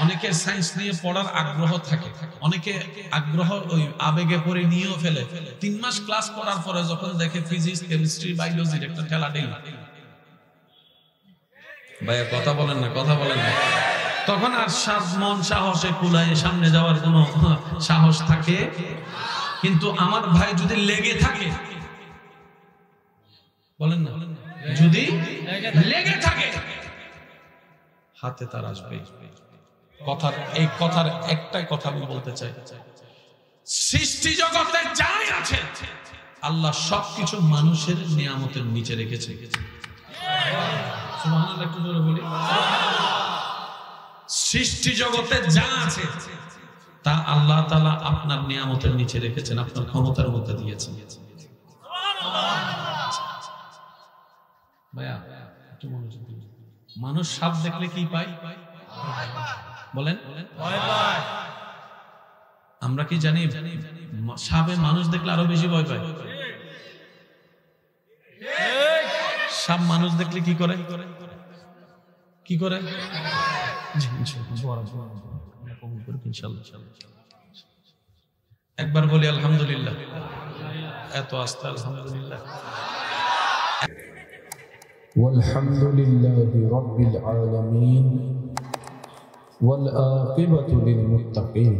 অনেকে সায়েন্স নিয়ে পড়ার আগ্রহ থাকে, অনেকে আগ্রহ ওই আবেগে পড়ে নিয়েও ফেলে। 3 মাস ক্লাস করার পরে যখন দেখে ফিজিক্স, কেমিস্ট্রি, বায়োলজির একটা ঠেলা ঠেলা, ভাইয়া কথা বলেন না, কথা বলেন না, তখন আর মন সাহসে কুলায় সামনে যাওয়ার কোনো সাহস থাকে। কিন্তু আমার ভাই যদি লেগে থাকে, বলেন না, যদি লেগে থাকে হাতে তার আসবে। কথার একটাই কথা আমি বলতে চাই, সৃষ্টি জগতে যাই আছে আল্লাহ সবকিছু মানুষের নিয়ামতের নিচে রেখেছে। সুবহানাল্লাহ, একটু জোরে বলি। সৃষ্টি জগতে যা আছে তা আল্লাহ তাআলা আপনার নিয়ামতের নিচে রেখেছেন, আপনার ক্ষমতার মধ্যে দিয়েছেন। ভাইয়া একটু মনোযোগ দিন। মানুষ সাপ দেখলে কি পায়? বলেন, ভয় পায়। আমরা কি জানি সাপে মানুষ দেখলে আরো বেশি ভয় পায়? সাপ মানুষ দেখলে কি করে? কি করে? একবার বলি আলহামদুলিল্লাহ। এত আস্তে আলহামদুলিল্লাহ। والحمد لله رب العالمين والعاقبة للمتقين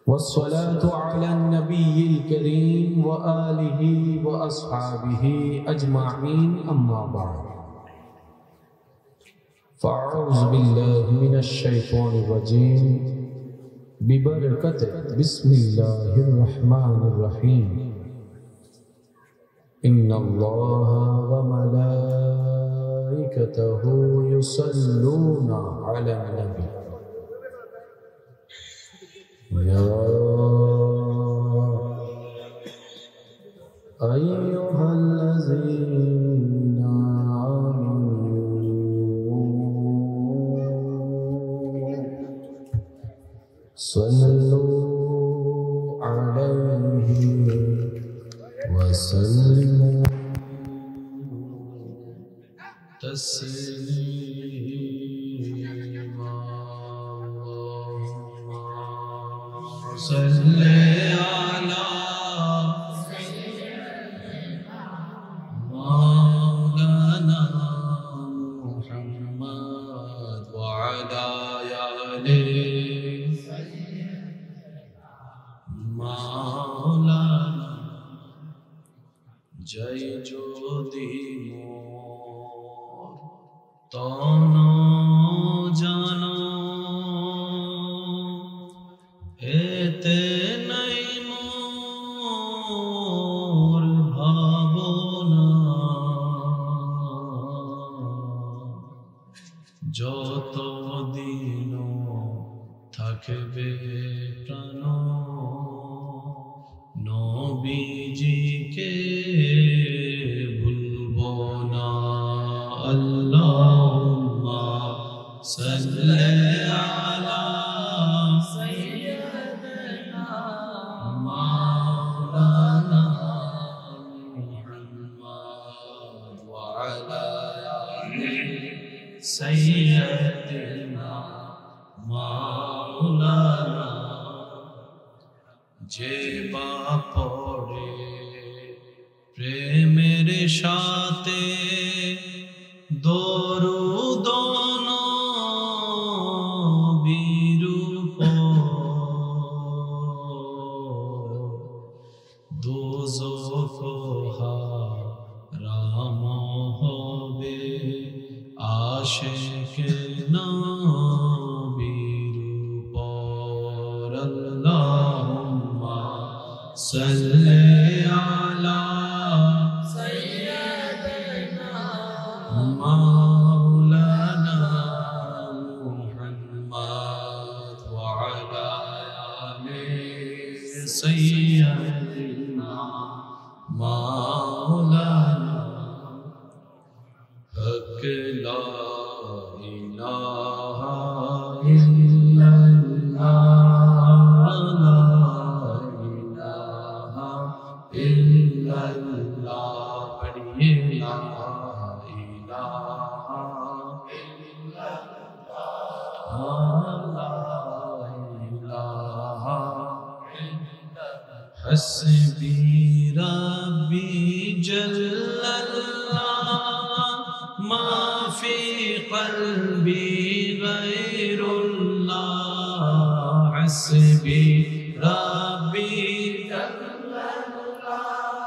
والصلاة على النبي الكريم وآله وأصحابه أجمعين أما بعد فأعوذ بالله من الشيطان الرجيم ببركة بسم الله الرحمن الرحيم إن الله وملائكته يصلون على النبي يا أيها الذين آمنوا صلوا عليه وسلموا تسليما صل على مولانا محمد وعلى آله مولانا জয় যদি মোর তন জন এতে নাই মোর ভাবনা যত দিন থাকবে প্রাণ নবীজিকে ভুলবো না। আল্লাহুম্মা সাল্লি আলা সাইয়্যিদিনা মাওলানা মুহাম্মদ ওয়া আলা আলি সাইয়্যিদিনা মাওলানা। যে বা পড়ে প্রেমের সাথে দরুদ নবীর দোজখ হারাম হবে আশিক নবীর উপর। আল্লাহুম্মা সাল্লি আলা সাইয়্যিদিনা মাওলানা মুহাম্মদ ওয়া আলা আলি সাইয়্যিদিনা মাওলানা। হক লা ইলাহা ইল্লাল্লাহ লা ইলাহা ইল্লাল্লাহ পড়িয়ে লা ইলাহা ইল্লাল্লাহ حسبي ربي جل الله ما في قلبي غير الله حسبي ربي جل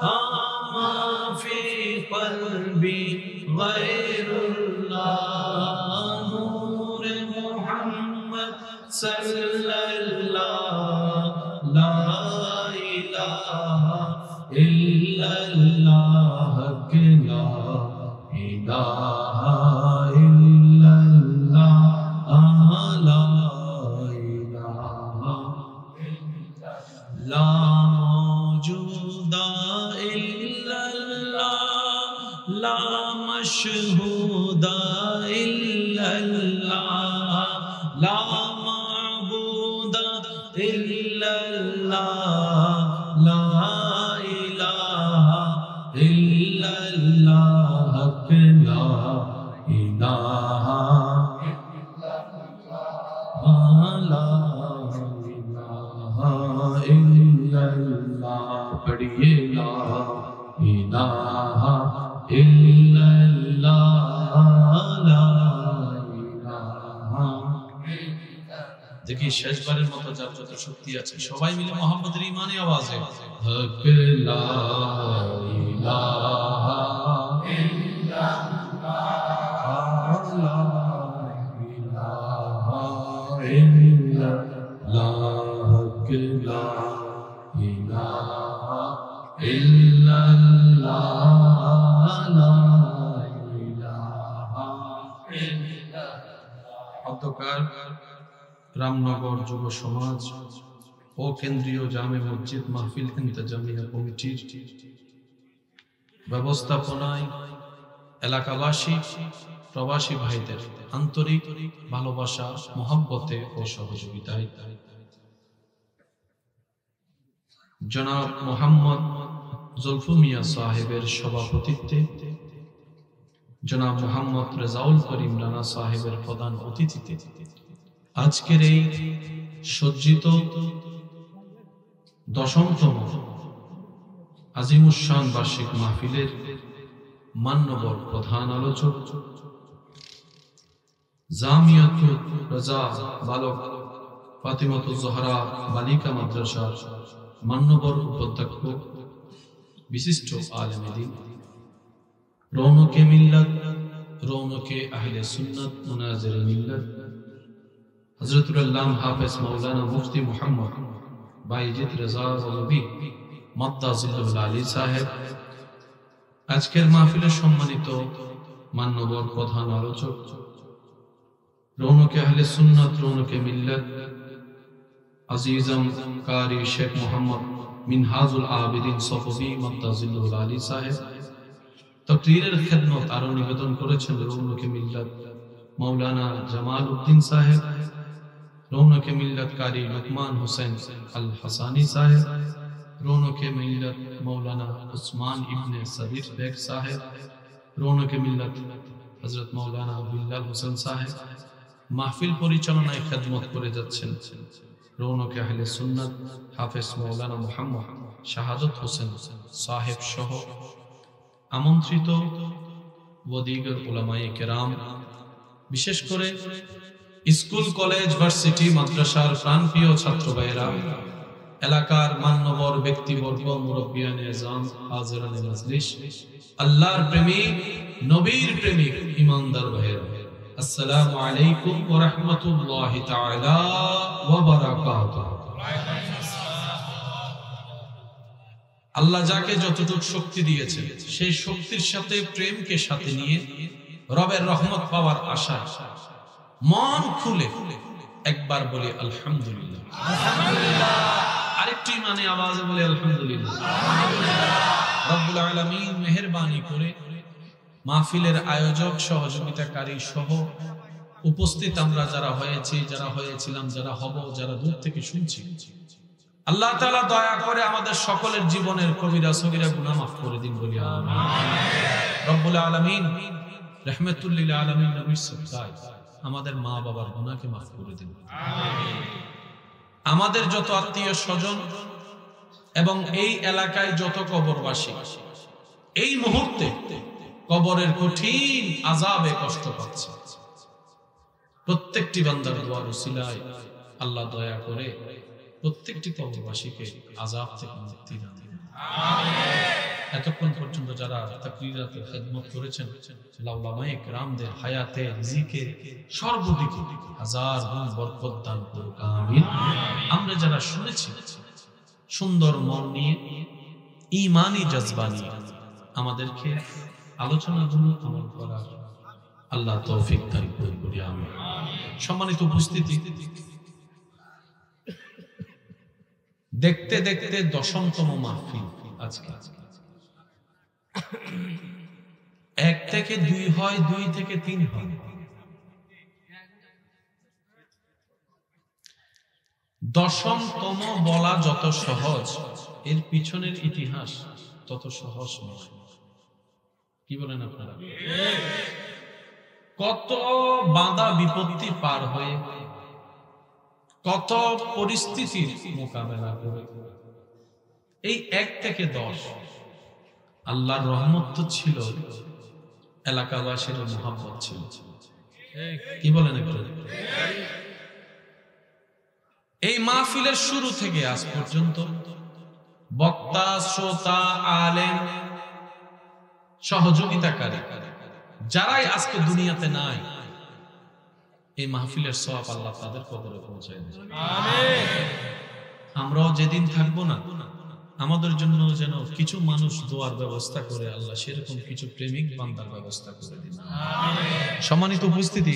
الله ما في قلبي غير الله نور محمد صلى الله لا إلا الله لا إله إلا الله لا إله لا موجود إلا الله لا مشهود إلا الله لا معبود إلا الله لا إله إلا الله لا إله إلا الله لا إله إلا الله पढ़िए لا إله إلا الله لا إله দেখি শেষবারের মতো যার যত শক্তি আছে সবাই মিলে মোহাম্মদের ঈমানি আওয়াজে হক লা ইলাহা ইল্লাল্লাহ লা ইলাহা ইল্লাল্লাহ হক লা ইলাহা ইল্লাল্লাহ লা ইলাহা ইল্লাল্লাহ অতঃকার রামনগর যুব সমাজ ও কেন্দ্রীয় জামে মসজিদ মাহফিল ইন্তেজামিয়া কমিটির ব্যবস্থাপনায় এলাকাবাসী প্রবাসী ভাইদের আন্তরিক ভালোবাসা মহব্বতে ও সহযোগিতায় জনাব মোহাম্মদ জুলফু মিয়া সাহেবের সভাপতিত্বে জনাব মোহাম্মদ রেজাউল করিম রানা সাহেবের প্রধান অতিথিতে আজকের এই সজ্জিত দশমতম আজিমুশান বার্ষিক মাহফিলের মান্যবর প্রধান আলোচক জামিয়াতুল রাজা বালক ফাতিমাতুজ জোহরা বালিকা মাদ্রাসার মান্যবর উপাধ্যক্ষ বিশিষ্ট আলেম দ্বীন রৌনকে মিল্লাত রৌনকে আহলে সুন্নাত মুনাজির মিল্লাত হযরতুল আল্লাম হাফেজ মাওলানা মুফতি মুহাম্মদ বাইজিদ রেজা ওলভী মাদ্দাজিল্লুল আলী সাহেব আজকের মাহফিলের সম্মানিত মান্যবর প্রধান আলোচক রৌনকে আহলে সুন্নাত রৌনকে মিল্লাত আজিজম কারি শেখ মোহাম্মদ মিনহাজুল আবিদিন সফবী মাদ্দাজিল্লুল আলী সাহেব তাকরীরের খিদমত আরো নিবেদন করেছেন রৌনকে মিল্লাত মাওলানা জামাল উদ্দিন সাহেব রৌনকে মিল্লাত কারি লুকমান হোসেন আল হাসানি সাহেব রৌনকে মিল্লাত মাওলানা উসমান ইবনে সাবির বেগ সাহেব রৌনকে মিল্লাত হযরত মাওলানা বিল্লাল হোসেন সাহেব মাহফিল পরিচালনায় খিদমত করে যাচ্ছেন রৌনকে আহলে সুন্নাত হাফেজ মাওলানা মুহাম্মদ শাহাদত হোসেন সাহেব সহ আমন্ত্রিত ওদিগর উলামায়ে কেরাম বিশেষ করে স্কুল কলেজ ভার্সিটি মাদ্রাসার প্রাণপ্রিয় ছাত্র ভাইরা এলাকার মান্যবর ব্যক্তিবর্গ মুরব্বিয়ানে আযম হাজিরানে মাজলিস আল্লাহর প্রেমিক নবীর প্রেমিক ঈমানদার ভাইরা আসসালামু আলাইকুম ওয়া রাহমাতুল্লাহি তাআলা ওয়া বারাকাতুহু আল্লাহ যাকে যতটুকু শক্তি দিয়েছেন সেই শক্তির সাথে প্রেমকে সাথে নিয়ে রবের রহমত পাওয়ার আশা মন খুলে একবার বলি আলহামদুলিল্লাহ আলহামদুলিল্লাহ আরেকটি মানে আওয়াজে বলি আলহামদুলিল্লাহ আলহামদুলিল্লাহ রব্বুল আলামিন মেহেরবানি করে মাহফিলের আয়োজক সহযোগিতাকারী সহ উপস্থিত আমরা যারা হয়েছি যারা হয়েছিলাম যারা হব যারা দূর থেকে শুনছি আল্লাহ তাআলা দয়া করে আমাদের সকলের জীবনের কবিরা সগীরা গুনাহ মাফ করে দিন বলি আমিন রব্বুল আলামিন রাহমাতুল লিল আলামিন নবী সাল্লাল্লাহু আমাদের মা বাবার গুনাহকে মাফ করে দিন। আমাদের যত আত্মীয় স্বজন এবং এই এলাকায় যত কবরবাসী এই মুহূর্তে কবরের কঠিন আযাবে কষ্ট পাচ্ছে, প্রত্যেকটি বান্দার দোয়ার উসিলায় আল্লাহ দয়া করে প্রত্যেকটি কবরবাসীকে আযাব থেকে মুক্তি দান করুন। এতক্ষণ পর্যন্ত যারা তাকরীরাতে খিদমত করেছেন, উলামায়ে কেরামদের হায়াতে রিজিকে সর্বদিকে হাজার গুণ বরকত দান করুন, আমিন। আমরা যারা শুনেছি সুন্দর মন নিয়ে, ঈমানি জজবা নিয়ে আমাদেরকে আলোচনাগুলো আমল করার আল্লাহ তৌফিক দান করুন, আমিন। সম্মানিত উপস্থিতি, দেখতে দেখতে 10তম মাহফিল আজকে। 1 থেকে 2 হয়, 2 থেকে 3 হয়। 10তম বলা যত সহজ, এর পিছনের ইতিহাস তত সহজ নয়। কি বলেন আপনারা? কত বাধা বিপত্তি পার হয়ে, কত পরিস্থিতির মোকাবেলা করে এই 1 থেকে 10 আল্লাহর রহমত তো ছিল, এলাকাবাসীর মহব্বত ছিল। কি বলেন একটু? এই মাহফিলের শুরু থেকে আজ পর্যন্ত বক্তা, শ্রোতা, আলেম, সহযোগিতাকারী যারাই আজকে দুনিয়াতে নাই, এই মাহফিলের সওয়াব আল্লাহ তাদের কবরে পৌঁছায় দেন, আমিন। আমরাও যেদিন থাকবো না, আমাদের জন্য যেন কিছু মানুষ দোয়ার ব্যবস্থা করে আল্লাহ সেরকম কিছু প্রেমিক বান্দার ব্যবস্থা করে দিন, আমিন। সম্মানিত উপস্থিতি,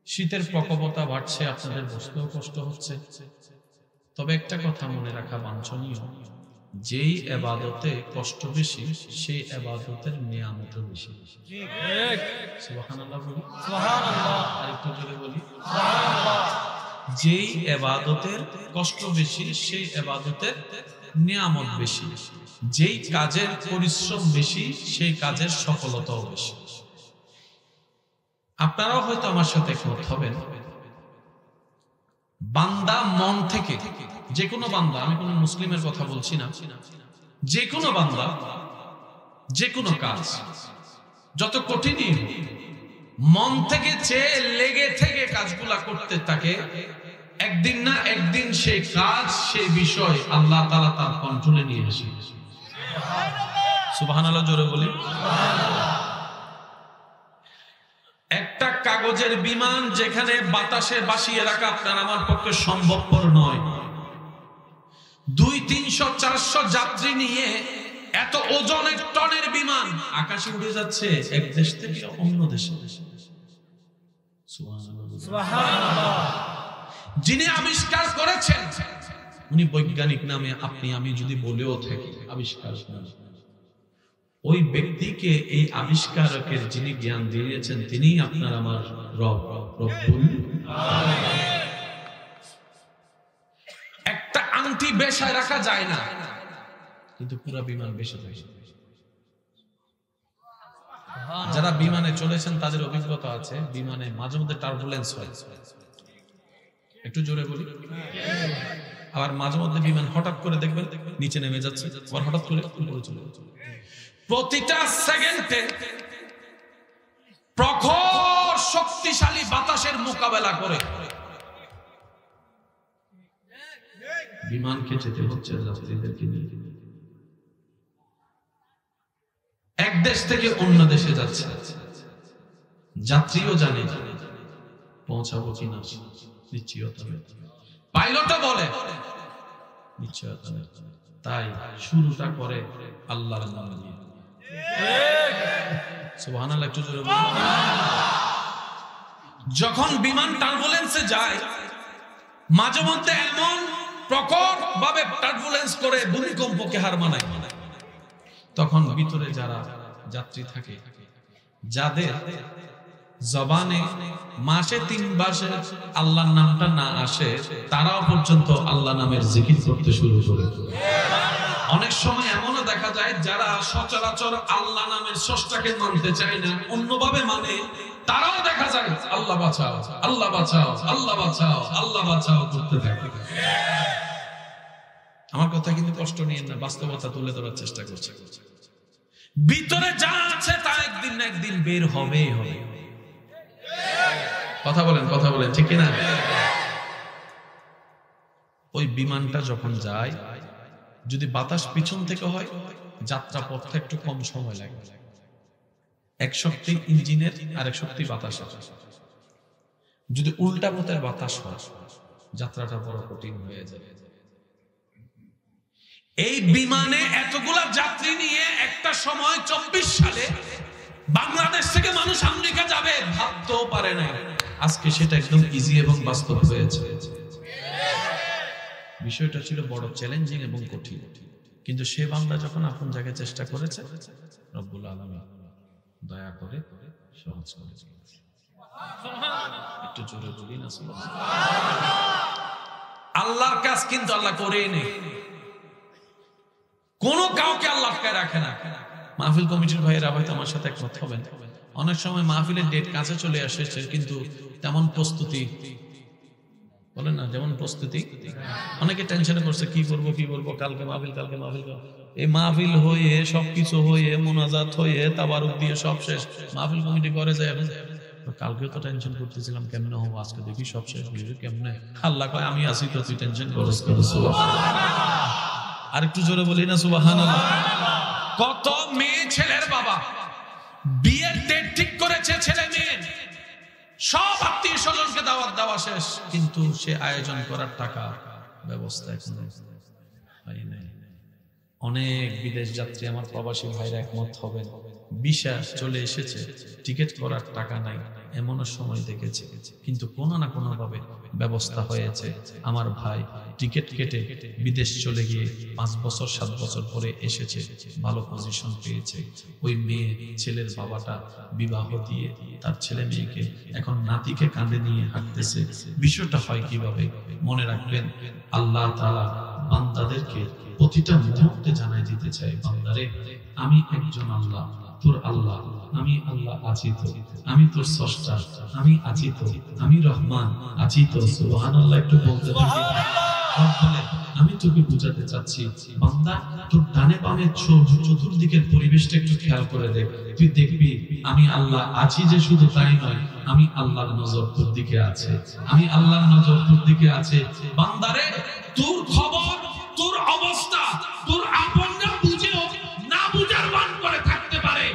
শীতের প্রকোপতা বাড়ছে, আপনাদের বসতেও কষ্ট হচ্ছে। তবে একটা কথা মনে রাখা বাঞ্ছনীয়, যেই ইবাদতে কষ্ট বেশি সেই ইবাদতের নিয়ামতও বেশি। ঠিক। সুবহানাল্লাহ বলি, সুবহানাল্লাহ। আরেকটু জোরে বলি, সুবহানাল্লাহ। যেই ইবাদতের কষ্ট বেশি সেই ইবাদতের নিয়ামত বেশি, যেই কাজের পরিশ্রম বেশি সেই কাজের সফলতাও বেশি। আপনারাও হয়তো আমার সাথে একমত হবেন, বান্দা মন থেকে, যে কোনো বান্দা, আমি কোনো মুসলিমের কথা বলছি না, যে কোনো বান্দা যে কোনো কাজ যত কঠিনই মন থেকে চেয়ে লেগে থেকে কাজগুলা করতে থাকে, একদিন না একদিন সেই কাজ, সেই বিষয় আল্লাহ তাআলা তার কন্ট্রোলে নিয়ে আসে। সুবহানাল্লাহ, জোরে বলি। একটা কাগজের বিমান যেখানে বাতাসে ভাসিয়ে রাখা আপনার আমার পক্ষে সম্ভবপর নয়, 200, 300, 400 যাত্রী নিয়ে এত ওজনের টনের বিমান আকাশে উড়ে যাচ্ছে এক দেশ থেকে অন্য দেশে। সুবহানাল্লাহ। যিনি আবিষ্কার করেছেন উনি বৈজ্ঞানিক নামে আপনি আমি যদি বলেও থাকি আবিষ্কার, ওই ব্যক্তিকে এই আবিষ্কারকের যিনি জ্ঞান দিয়েছেন তিনি আপনার আমার রব, রব্বুল আলামিন। একটা আংটি বেশায় রাখা যায় না, কিন্তু পুরো বিমান বেশে যায়। যারা বিমানে চলেছেন তাদের অভিজ্ঞতা আছে, বিমানে মাঝে মধ্যে টার্বুলেন্স হয়, একটু জোরে বলি। আবার মাঝে মধ্যে বিমান হঠাৎ করে দেখবেন নিচে নেমে যাচ্ছে, আবার হঠাৎ করে উপরে চলে যাচ্ছে। প্রতিটা সেকেন্ডে প্রখর শক্তিশালী বাতাসের মোকাবেলা করে বিমানকে যেতে হচ্ছে যাত্রীদেরকে নিয়ে। এক দেশ থেকে অন্য দেশে যাচ্ছে, যাত্রীও জানে পৌঁছাবো কিনা নিশ্চয়তা নেই, পাইলটও বলে নিশ্চয়তা নেই। তাই শুরুটা করে আল্লাহর নাম নিয়ে। সুবহানাল্লাহ, একটু জোরে বলুন। যখন বিমান টার্বুলেন্সে যায়, মাঝে মধ্যে এমন প্রকট ভাবে টার্বুলেন্স করে ভূমিকম্পকে হার মানায়, তখন ভিতরে যারা যাত্রী থাকে, যাদের জবানে মাসে 3 বার আল্লাহর নামটা না আসে, তারাও পর্যন্ত আল্লাহ নামের জিকির করতে শুরু করে। অনেক সময় এমনও দেখা যায় যারা সচরাচর আল্লাহ নামের স্রষ্টাকে মানতে চায় না, অন্যভাবে মানে, তারাও দেখা যায় আল্লাহ বাঁচাও, আল্লাহ বাঁচাও, আল্লাহ বাঁচাও, আল্লাহ বাঁচাও করতে থাকে। আমার কথা কিন্তু কষ্ট নিয়ে না, বাস্তবতা তুলে ধরার চেষ্টা করছে। ভিতরে যা আছে তা একদিন না একদিন বের হবেই হবে। কথা বলেন ঠিক কিনা? ওই বিমানটা যখন যায়, যদি বাতাস পিছন থেকে হয়, যাত্রা পথে একটু কম সময় লাগে। এক শক্তি ইঞ্জিনের আর এক শক্তি বাতাসের। যদি উল্টা পথের বাতাস হয়, যাত্রাটা বড় কঠিন হয়ে যায়। এই বিমানে এতগুলা যাত্রী নিয়ে একটা সময় 24 সালে বাংলাদেশ থেকে মানুষ আমেরিকা যাবে ভাবতেও পারে না। আজকে সেটা একদম ইজি এবং বাস্তব হয়েছে। বিষয়টা ছিল বড় চ্যালেঞ্জিং এবং কঠিন, কিন্তু সে বান্দা যখন আপন জায়গায় চেষ্টা করেছে, রব্বুল আলামিন দয়া করে সহজ করেছে। একটু জোরে বলি না সুবহানাল্লাহ। আল্লাহর কাজ কিন্তু আল্লাহ করেই নেই, কোন কাউকে আল্লাহ আটকায় রাখে না। মাহফিল কমিটির ভাইয়েরা হয়তো আমার সাথে একমত হবেন, অনেক সময় মাহফিলের ডেট কাছে চলে আসছে কিন্তু তেমন প্রস্তুতি বলেন না, যেমন প্রস্তুতি অনেকে টেনশনে করছে, কি করবো কালকে মাহফিল। এই মাহফিল হয়ে সবকিছু হয়ে মুনাজাত হয়ে তাবারুক দিয়ে সব শেষ, মাহফিল কমিটি করে যায়। কালকেও তো টেনশন করতেছিলাম কেমনে হবো, আজকে দেখি সব শেষ হয়ে কেমনে। আল্লাহ কয় আমি আছি তো, তুই টেনশন করিস। আর একটু জোরে বলি না সুবহানাল্লাহ। কত মেয়ে ছেলের বাবা বিয়ের ডেট ঠিক করেছে, ছেলে মেয়ে সব আত্মীয় স্বজনকে দাওয়াত দেওয়া শেষ, কিন্তু সে আয়োজন করার টাকা ব্যবস্থা এখন হয় নাই। অনেক বিদেশ যাত্রী আমার প্রবাসী ভাইরা একমত হবেন, ভিসা চলে এসেছে, টিকিট করার টাকা নাই, এমনও সময় দেখেছে, কিন্তু কোনো না কোনো ভাবে ব্যবস্থা হয়েছে। আমার ভাই টিকিট কেটে বিদেশ চলে গিয়ে 5 বছর 7 বছর পরে এসেছে, ভালো পজিশন পেয়েছে। ওই মেয়ে ছেলের বাবাটা বিবাহ দিয়ে তার ছেলে মেয়েকে এখন নাতিকে কাঁধে নিয়ে হাঁটতেছে। বিষয়টা হয় কিভাবে? মনে রাখবেন, আল্লাহ তাআলা বান্দাদেরকে প্রতিটা মুহূর্তে জানাই দিতে চাই, বান্দারে আমি একজন আল্লাহ, তোর আল্লাহ, আমি আল্লাহ আছি তো, আমি তোর স্রষ্টা, আমি আছি তো, আমি রহমান আছি তো। সুবহানাল্লাহ একটু বলতে থাকি। আমি তোকে বুঝাতে চাচ্ছি, বান্দা তোর ডানে বামে চতুর্দিকের পরিবেশটা একটু খেয়াল করে দেখ, তুই দেখবি আমি আল্লাহ আছি যে শুধু তাই নয়, আমি আল্লাহর নজর তোর দিকে আছে, আমি আল্লাহর নজর তোর দিকে আছে। বান্দারে তোর খবর, তোর অবস্থা, তোর আপনরা বুঝেও না বুঝার ভান করে থাকতে পারে,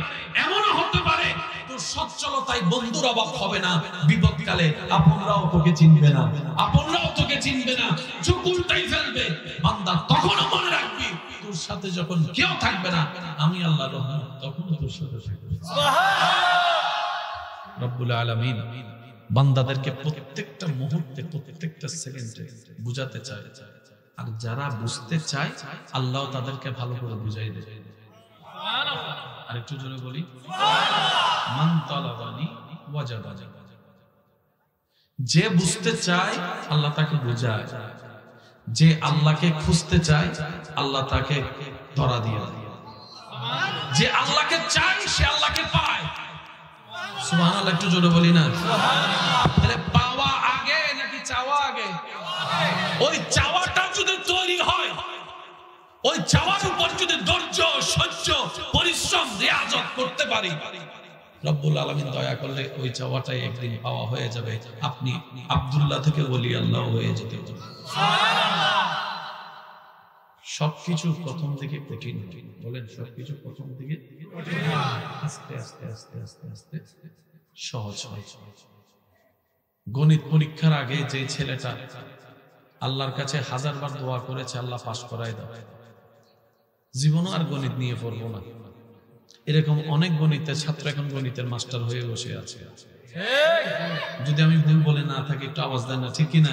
এমনও হতে পারে তোর সচ্ছলতায় বন্ধুর অভাব হবে না, বিপদকালে আপনরাও তোকে চিনবে না, আপনরাও তোকে চিনবে না, চোখ উল্টাই ফেলবে। বান্দা তখনও মনে রাখবি, তোর সাথে যখন কেউ থাকবে না, আমি আল্লাহর রহমত তখনও তোর সাথে থাকবে। সুবহানাল্লাহ। রব্বুল আলামিন বান্দাদেরকে প্রত্যেকটা মুহূর্তে প্রত্যেকটা সেকেন্ডে বুঝাতে চায়, আর যারা বুঝতে চায় আল্লাহ তাদেরকে ভালো করে বুঝাই দেয়। সুবহানাল্লাহ। আরেকটু জোরে বলি, মান তালাবানি ওয়াজাদানি। যে বুঝতে চায় আল্লাহ তাকে বুঝায়, যে আল্লাহকে খুঁজতে চায় আল্লাহ তাকে ধরা দিয়ে দেয়, যে আল্লাহকে চায় সে আল্লাহকে পায়। সুবহানাল্লাহ একটু জোরে বলি না। তাহলে পাওয়া আগে নাকি চাওয়া আগে? ওই চাওয়াটা যদি তৈরি হয়, ওই চাওয়ার উপর যদি ধৈর্য, সহ্য, পরিশ্রম, রিয়াজত করতে পারি, রব্বুল আলামিন দয়া করলে ওই চাওয়াটাই একদিন পাওয়া হয়ে যাবে। আপনি আব্দুল্লাহ থেকে ওলি আল্লাহ হয়ে যেতে পারবেন। সুবহানাল্লাহ। সবকিছু প্রথম দিকে কঠিন, বলেন সবকিছু প্রথম দিকে কঠিন, আস্তে আস্তে আস্তে আস্তে আস্তে সহজ হয়। গণিত পরীক্ষার আগে যে ছেলেটা আল্লাহর কাছে 1000 বার দোয়া করেছে আল্লাহ পাস করায় দাও, জীবনও আর গণিত নিয়ে পড়বো না, এরকম অনেক গণিতের ছাত্র এখন গণিতের মাস্টার হয়ে বসে আছে। যদি আমি ভুল বলে না থাকি একটু আওয়াজ দেন না, ঠিক কিনা?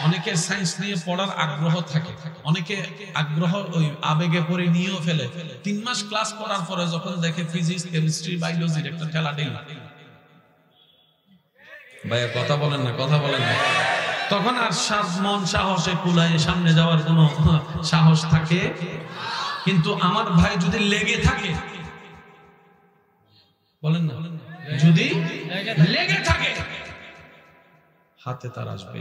অনেকের সায়েন্স নিয়ে পড়ার আগ্রহ থাকে, অনেকে আগ্রহ ওই আবেগে পড়ে নিয়েও ফেলে। 3 মাস ক্লাস করার পরে যখন দেখে ফিজিক্স, কেমিস্ট্রি, বায়োলজির একটা ঠেলা ঢিল, ভাইয়া কথা বলেন না, কথা বলেন না, তখন আর মন সাহসে কুলায় সামনে যাওয়ার কোনো সাহস থাকে। কিন্তু আমার ভাই যদি লেগে থাকে, বলেন না, যদি লেগে থাকে, হাতে তার আসবে।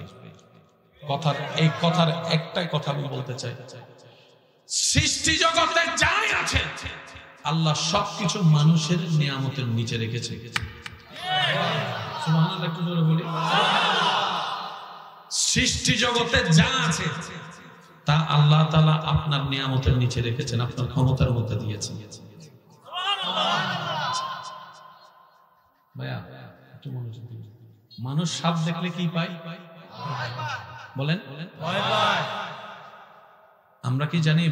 এই কথার একটাই কথা আমি বলতে চাই, সৃষ্টি জগতে যাই আছে আল্লাহ সবকিছু মানুষের নিয়ামতের নিচে রেখেছে। সুবহানাল্লাহ, একটু জোরে বলি। সৃষ্টি জগতে যা আছে তা আল্লাহ তাআলা আপনার নিয়ামতের নিচে রেখেছেন, আপনার ক্ষমতার মধ্যে দিয়েছেন। ভাইয়া একটু মনোযোগ দিন। মানুষ সাপ দেখলে কি পায় বলেন? ভয় পায়। আমরা কি জানি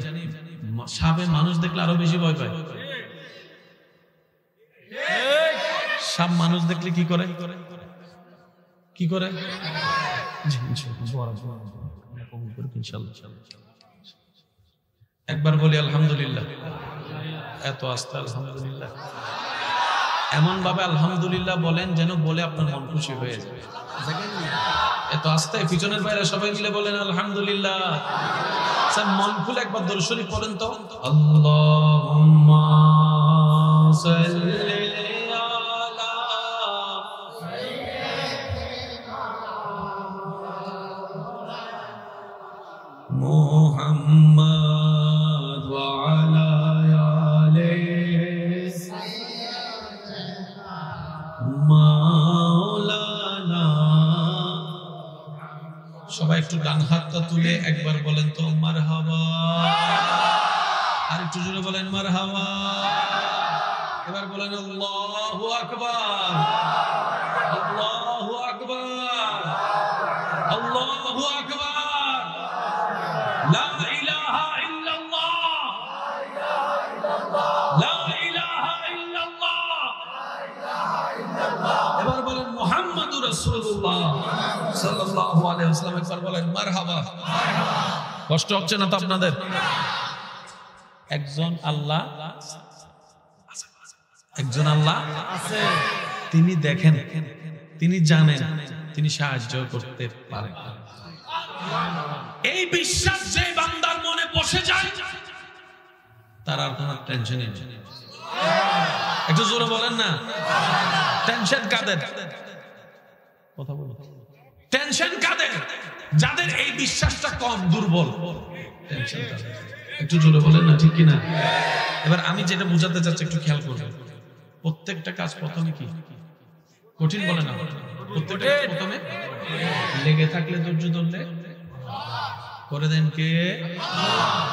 সাপে মানুষ দেখলে আরো বেশি ভয় পায়? সাপ মানুষ দেখলে কি করে? কি করে? একবার বলি আলহামদুলিল্লাহ। এত আস্তে আলহামদুলিল্লাহ, এমন ভাবে আলহামদুলিল্লাহ বলেন যেন বলে আপনার মন খুশি হয়ে যাবে। এত আস্তে, পিছনের বাইরে সবাই মিলে বলেন আলহামদুলিল্লাহ। স্যার মন খুলে একবার দরুদ শরীফ পড়েন তো। আল্লাহুম্মা সাল্লি আলা মুহাম্মাদ ওয়া আলা আলিহি মাওলানা। সবাই একটু ডান হাতটা তুলে একবার বলেন তো মারহাবা। আর একটু জোরে বলেন মারহাবা। এবার বলেন আল্লাহু আকবার, আল্লাহু আকবার, আল্লাহু আকবার, লা ইলাহা ইল্লাল্লাহ, লা ইলাহা ইল্লাল্লাহ। এবার বলেন মুহাম্মাদুর রাসূলুল্লাহ সাল্লাল্লাহু আলাইহি ওয়াসাল্লাম। একবার বলেন মারহাবা। কষ্ট হচ্ছে না তো আপনাদের? একজন আল্লাহ আছে, তিনি দেখেন, তিনি জানেন, তিনি সাহায্য করতে পারেন। এই বিশ্বাস যে বান্দার মনে বসে যায় তার আর কোনো টেনশনই নেই। একটু জোরে বলেন না, টেনশন কাদের? কথা বলো, টেনশন কাদের? যাদের এই বিশ্বাসটা কম, দুর্বল, টেনশন কাদের? একটু জোরে বলেন না, ঠিক কিনা? এবার আমি যেটা বোঝাতে চাচ্ছি একটু খেয়াল করবেন। প্রত্যেকটা কাজ প্রথমে কি কঠিন বলে না, প্রত্যেকটা কাজ প্রথমে লেগে থাকলে, ধৈর্য ধরলে করে দেন কে?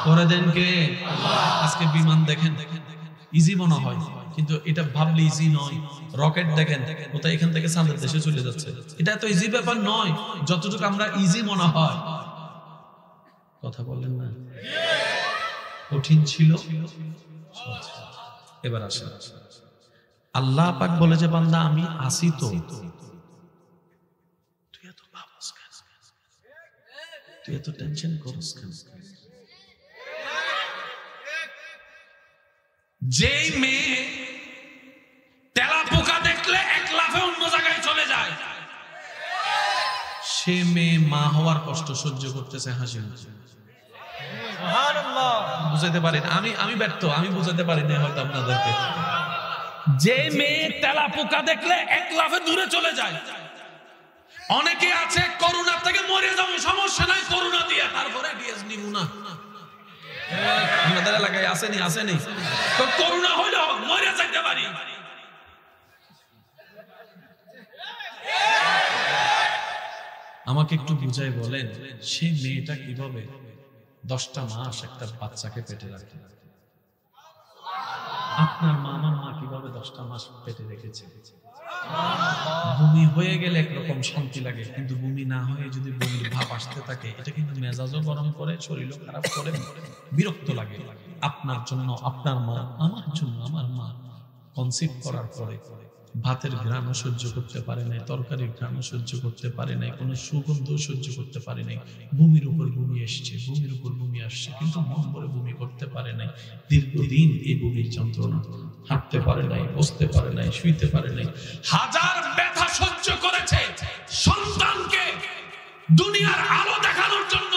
করে দেন কে? আজকে বিমান দেখেন, ইজি মনে হয়, কিন্তু এটা ভাবলে ইজি নয়। রকেট দেখেন, কোথায় এখান থেকে চাঁদের দেশে চলে যাচ্ছে। এটা এত ইজি ব্যাপার নয় যতটুকু আমরা ইজি মনে হয়। কথা বলেন না, কঠিন ছিল। এবার আসেন, আল্লাহ পাক বলে যে বান্দা আমি আসি তো, তুই এত ভাবস কেন? তুই এত টেনশন করিস কেন? যেই মেয়ে তেলা পোকা দেখলে এক লাফে অন্য জায়গায় চলে যায়, সে মেয়ে মা হওয়ার কষ্ট সহ্য করতেছে হাসি হাসি। বুঝাতে পারি না, আমি ব্যর্থ, আমি বুঝাতে পারি না হয়তো আপনাদেরকে। যে মেয়ে তেলা পোকা দেখলে এক লাফে দূরে চলে যায়। অনেকে আছে করোনা থেকে মরে যাবে, সমস্যা নাই, করোনা দিয়ে তারপরে ডিএস নিব না। আপনাদের এলাকায় আসেনি? আসেনি তো করোনা হইলো মরে যাইতে পারি। আমাকে একটু বুঝাই বলেন, সেই মেয়েটা কিভাবে 10টা মাস একটা বাচ্চাকে পেটে রাখে? আপনার মা, আমার মা কিভাবে 10টা মাস পেটে রেখেছে? বমি হয়ে গেলে একরকম শান্তি লাগে, কিন্তু বমি না হয়ে যদি বমির ভাব আসতে থাকে, এটা কিন্তু মেজাজও গরম করে, শরীরও খারাপ করে, বিরক্ত লাগে। আপনার জন্য আপনার মা, আমার জন্য আমার মা কনসিভ করার পরে ভাতের ঘ্রাণও সহ্য করতে পারে নাই, তরকারির ঘ্রাণও সহ্য করতে পারে নাই, কোনো সুগন্ধ সহ্য করতে পারে নাই। ভূমির উপর ভূমি এসছে, ভূমির উপর ভূমি আসছে, কিন্তু মন ভরে ভূমি করতে পারে নাই। দীর্ঘদিন এই ভূমির যন্ত্রণা, হাঁটতে পারে নাই, বসতে পারে নাই, শুইতে পারে নাই, হাজার ব্যথা সহ্য করেছে। সন্তানকে দুনিয়ার আলো দেখানোর জন্য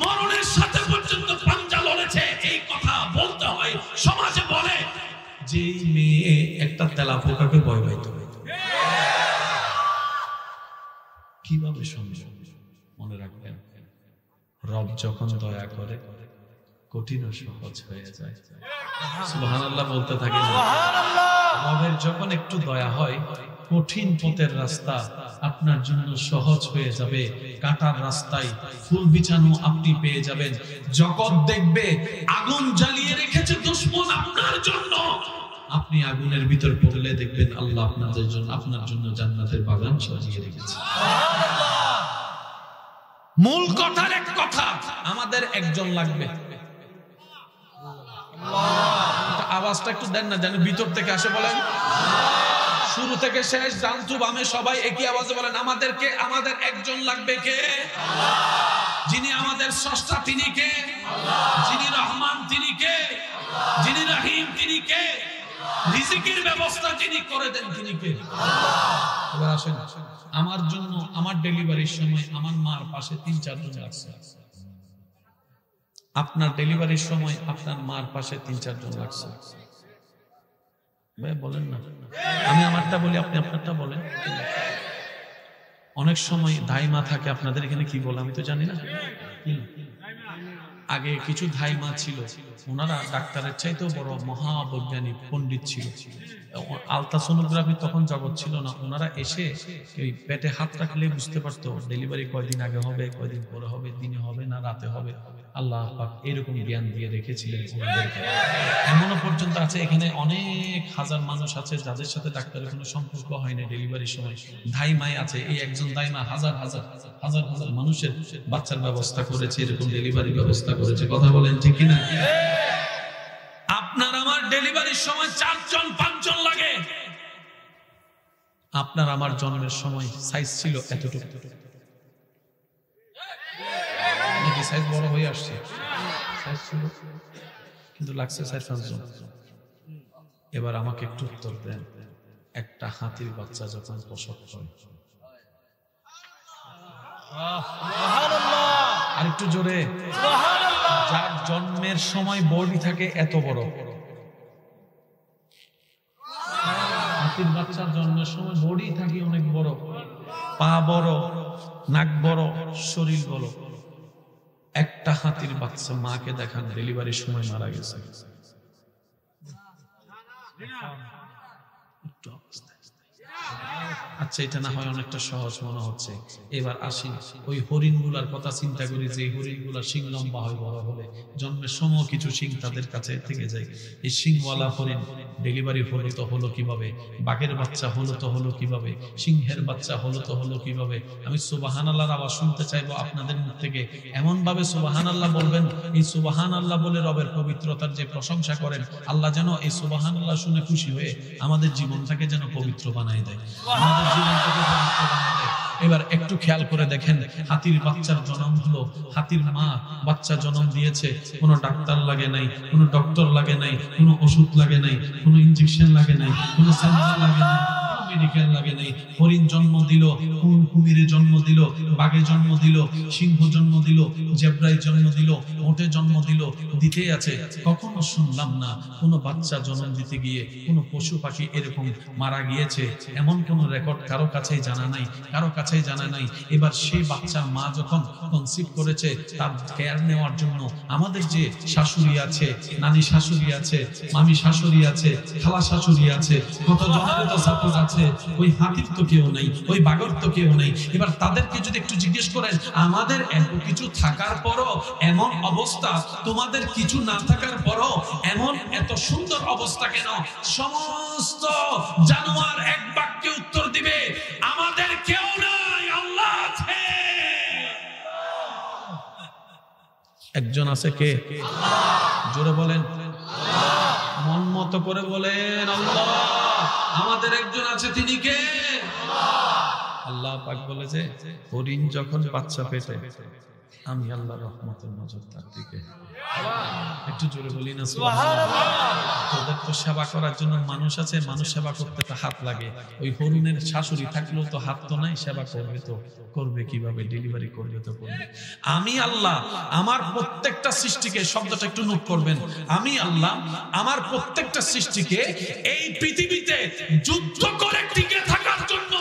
মরণের সাথে পর্যন্ত পাঞ্জা লড়েছে। এই কথা বলতে হয়, সমাজে বলে যেই মেয়ে একটা তেলা পোকাকে ভয় পাইত, সুন্দর। মনে রাখবেন, রব যখন দয়া করে কঠিন ও সহজ হয়ে যায়। সুবহানাল্লাহ বলতে থাকেন। রবের যখন একটু দয়া হয়, কঠিন পথের রাস্তা আপনার জন্য সহজ হয়ে যাবে। কাঁটার রাস্তায় ফুল বিছানো আপনি পেয়ে যাবেন। জগৎ দেখবে আগুন জ্বালিয়ে রেখেছে দুশমন আপনার জন্য, আপনি আগুনের ভিতর পড়লে দেখবেন আল্লাহ আপনার জন্য জান্নাতের বাগান সাজিয়ে রেখেছে। মূল কথার এক কথা, আমাদের একজন লাগবে। আওয়াজটা একটু দেন না, যেন ভিতর থেকে আসে। বলেন শুরু থেকে শেষ, জানতু বামে সবাই একই আওয়াজে বলেন, আমাদের একজন লাগবে। কে? যিনি আমাদের স্রষ্টা তিনি কে? যিনি রহমান তিনি কে? যিনি রহিম তিনি কে? রিজিকের ব্যবস্থা যিনি করে দেন তিনি কে? এবার আসেন, আমার জন্য আমার ডেলিভারির সময় আমার মার পাশে 3-4 জন লাগছে। আপনার ডেলিভারির সময় আপনার মার পাশে 3-4 জন লাগছে। ভাই বলেন না, আমি আমারটা বলি, আপনি আপনারটা বলেন। অনেক সময় ধাইমা থাকে, আপনাদের এখানে কি বলে আমি তো জানি না। আগে কিছু ধাইমা ছিল, ওনারা ডাক্তারের চাইতেও বড় মহাবৈজ্ঞানিক পণ্ডিত ছিল। আলট্রাসোনোগ্রাফি তখন জগৎ ছিল না। ওনারা এসে ওই পেটে হাত রাখলে বুঝতে পারতো ডেলিভারি কয়দিন আগে হবে, কয়দিন পরে হবে, দিনে হবে না রাতে হবে। আল্লাহ পাক এরকম জ্ঞান দিয়ে রেখেছিলেন ওনাদেরকে। এমনও পর্যন্ত আছে, এখানে অনেক হাজার মানুষ আছে যাদের সাথে ডাক্তারের কোনো সম্পর্ক হয় না ডেলিভারির সময়। ধাইমাই আছে, এই একজন ধাইমা হাজার হাজার মানুষের বাচ্চার ব্যবস্থা করেছে, এরকম ডেলিভারি ব্যবস্থা করেছে। কথা বলেন ঠিক কিনা? আপনার আমার ডেলিভারির সময় 4 জন 5 জন লাগে। আপনার আমার জন্মের সময় সাইজ ছিল এতটুকু, নাকি সাইজ বড় হয়ে আসছে? সাইজ ছিল কিন্তু লাগছে 4-5 জন। এবার আমাকে একটু উত্তর দেন, একটা হাতির বাচ্চা যখন প্রসব হয়, আর একটু জোরে, যার জন্মের সময় বডি থাকে এত বড়, হাতির বাচ্চার জন্মের সময় বডি থাকে অনেক বড়, পা বড়, নাক বড়, শরীর বড়। একটা হাতির বাচ্চা মাকে দেখান ডেলিভারির সময় মারা গেছে। আচ্ছা, এটা না হয় অনেকটা সহজ মনে হচ্ছে। এবার আসি ওই হরিণগুলার কথা চিন্তা করি, যে হরিণগুলার শিং লম্বা হয়, বড় হলে জন্মের সময় কিছু শিং তাদের কাছে থেকে যায়। এই শিংওয়ালা হরিণ ডেলিভারি হলো তো হলো কিভাবে? বাঘের বাচ্চা হলো তো হলো কিভাবে? সিংহের বাচ্চা হলো তো হলো কিভাবে? আমি সুবহানাল্লাহর আওয়াজ শুনতে চাইবো আপনাদের মুখ থেকে। এমন ভাবে সুবহানাল্লাহ বলবেন, এই সুবহানাল্লাহ বলে রবের পবিত্রতার যে প্রশংসা করেন, আল্লাহ যেন এই সুবহানাল্লাহ শুনে খুশি হয়ে আমাদের জীবনটাকে যেন পবিত্র বানায় দেয়, আমাদের জীবনটাকে পবিত্র বানায় দেয়। এবার একটু খেয়াল করে দেখেন, হাতির বাচ্চার জন্ম হলো, হাতির মা বাচ্চা জন্ম দিয়েছে, কোনো ডাক্তার লাগে নাই, কোনো ডক্টর লাগে নাই, কোনো ওষুধ লাগে নাই, কোনো ইনজেকশন লাগে নাই, কোনো সেন্সার লাগে নাই, মেডিকেল লাগে নাই। হরিণ জন্ম দিল, কুমিরে জন্ম দিল, বাঘে জন্ম দিল, সিংহ জন্ম দিল, জেব্রায় জন্ম দিল, ওটে জন্ম দিল, দিতেই আছে। কখনো শুনলাম না কোনো বাচ্চা জন্ম দিতে গিয়ে কোনো পশু পাখি এরকম মারা গিয়েছে, এমন কোনো রেকর্ড কারো কাছেই জানা নাই, কারো কাছেই জানা নাই। এবার সেই বাচ্চার মা যখন কনসিভ করেছে, তার কেয়ার নেওয়ার জন্য আমাদের যে শাশুড়ি আছে, নানি শাশুড়ি আছে, মামি শাশুড়ি আছে, খালা শাশুড়ি আছে, কত জনের তো সাপোর্ট আছে। ওই হাতির তো কেউ নাই, ওই বাঘর তো কেউ নাই। এবার তাদেরকে যদি একটু জিজ্ঞেস করেন, আমাদের এত কিছু থাকার পরও এমন অবস্থা, তোমাদের কিছু না থাকার পরও এমন এত সুন্দর অবস্থা কেন? সমস্ত জানোয়ার এক বাক্যে উত্তর দিবে, আমাদের কেউ নাই, আল্লাহ আছে। একজন আছে, কে? জোরে বলেন, মন মতো করে বলেন, আল্লাহ। আমাদের একজন আছে, তিনি কে? আল্লাহ পাক বলেছে, হরিণ যখন বাচ্চা পেটে, আমি আল্লাহ রহমতের নজর তার দিকে। একটু জোরে বলি না সুবহানাল্লাহ। তোদের তো সেবা করার জন্য মানুষ আছে, মানুষ সেবা করতে তো হাত লাগে। ওই হরিণের শাশুড়ি থাকলেও তো হাত তো নাই, সেবা করবে তো করবে কিভাবে? ডেলিভারি করবে তো করবে। আমি আল্লাহ আমার প্রত্যেকটা সৃষ্টিকে, শব্দটা একটু নোট করবেন, আমি আল্লাহ আমার প্রত্যেকটা সৃষ্টিকে এই পৃথিবীতে যুদ্ধ করে টিকে থাকার জন্য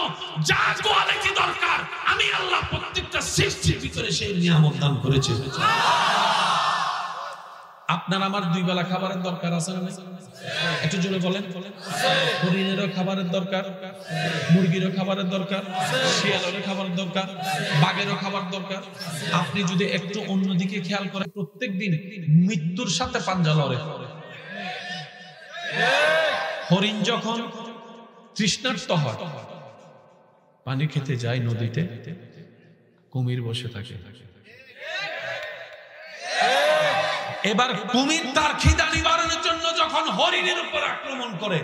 যা কোয়ালিটি দরকার আমি আল্লাহ প্রত্যেকটা সৃষ্টির ভিতরে সেই নিয়ামত দান করেছি। আপনার আমার দুই বেলা খাবারের দরকার আছে না? একটু জোরে বলেন। হরিণেরও খাবারের দরকার, মুরগিরও খাবারের দরকার, শিয়ালেরও খাবারের দরকার, বাঘেরও খাবার দরকার। আপনি যদি একটু অন্যদিকে খেয়াল করেন, প্রত্যেকদিন মৃত্যুর সাথে পাঞ্জা লড়ে। হরিণ যখন তৃষ্ণার্ত হয় পানি খেতে যায় নদীতে, কুমির বসে থাকে। এবার কুমির তার খিদা নিবারণের জন্য যখন হরিণের উপর আক্রমণ করে,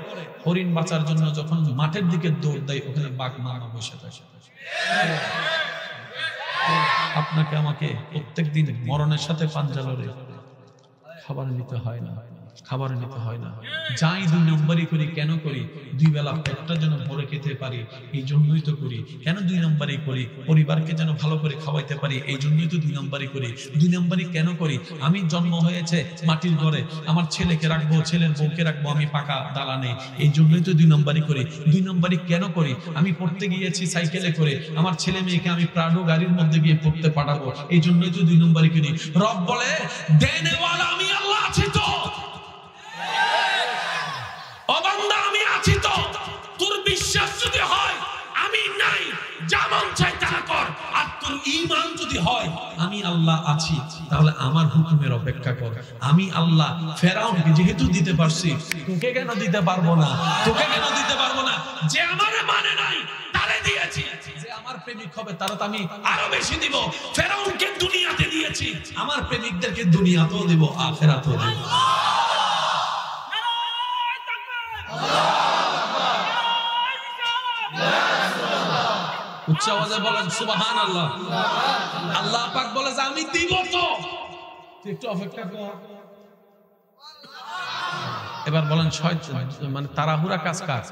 হরিণ বাঁচার জন্য যখন মাঠের দিকে দৌড় দেয়, ওখানে বাঘ মামা বসে থাকে। আপনাকে আমাকে প্রত্যেকদিন মরণের সাথে পাঞ্জা লড়ে খাবার নিতে হয় না, খাবার নিতে হয় না। যাই দুই নম্বরই করি, কেন করি? দুই বেলা পেটটা যেন ভরে খেতে পারি, এই জন্যই তো করি। কেন দুই নম্বরই করি? পরিবারকে যেন ভালো করে খাওয়াইতে পারি, এই জন্যই তো দুই নম্বরই করি। দুই নম্বরই কেন করি? আমি জন্ম হয়েছে মাটির ঘরে, আমার ছেলেকে রাখবো, ছেলের বউকে রাখবো আমি পাকা দালানে, এই জন্যই তো দুই নম্বরই করি। দুই নম্বরই কেন করি? আমি পড়তে গিয়েছি সাইকেলে করে, আমার ছেলে মেয়েকে আমি প্রাডো গাড়ির মধ্যে গিয়ে পড়তে পাঠাবো, এই জন্যই তো দুই নম্বরই করি। রব বলে দেনেওয়ালা আমি আল্লাহ আছি তো, আমি আছি তো। তোর বিশ্বাস যদি হয় আমি নাই, যেমন চাই তা কর, আর তোর ঈমান যদি হয় আমি আল্লাহ আছি, তাহলে আমার হুকুমের অপেক্ষা কর। আমি আল্লাহ ফেরাউনকে যেহেতু দিতে পারছি, তোকে কেন দিতে পারবো না? তোকে কেন দিতে পারবো না? যে আমারে মানে নাই তারে দিয়েছি, যে আমার প্রেমিক হবে তারা তো আমি আরো বেশি দিব। ফেরাউনকে দুনিয়াতে দিয়েছি, আমার প্রেমিকদেরকে দুনিয়াতেও দিব, আখিরাতেও দিব। উচ্চ আওয়াজে বলেন সুবহানাল্লাহ। আল্লাহ পাক বলে যে আমি দিব তো, তুই একটু অপেক্ষা কর। এবার বলেন শয়তান মানে তাড়াহুড়া কাজ কার?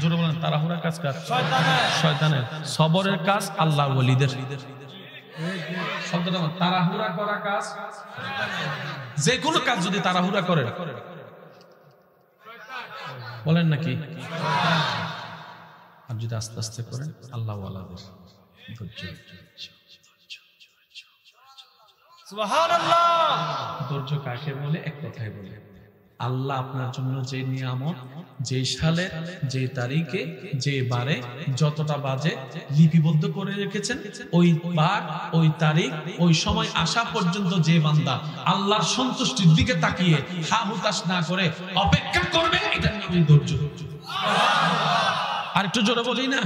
জোরে বলেন তাড়াহুড়া কাজ কার? শয়তানের। সবরের কাজ আল্লাহর ওলিদের। শব্দটা তাড়াহুড়া করা কাজ, যে কোনো কাজ যদি তাড়াহুড়া করে বলেন নাকি, আর যদি আস্তে আস্তে করেন আল্লাহ ওয়ালাদের ধৈর্য। সুবহানাল্লাহ। ধৈর্য কাকে বলে? এক কথায় বলে আল্লাহ আপনার জন্য যে নিয়ামত, যে সালে, যে তারিখে, যে বারে, যতটা বাজে লিপিবদ্ধ করে রেখেছেন, ওই বার, ওই তারিখ, ওই সময় আসা পর্যন্ত যে বান্দা আল্লাহর সন্তুষ্টির দিকে তাকিয়ে হা হুতাশ না করে অপেক্ষা করবে, এটার নামই ধৈর্য। আর একটু জোরে বলি না?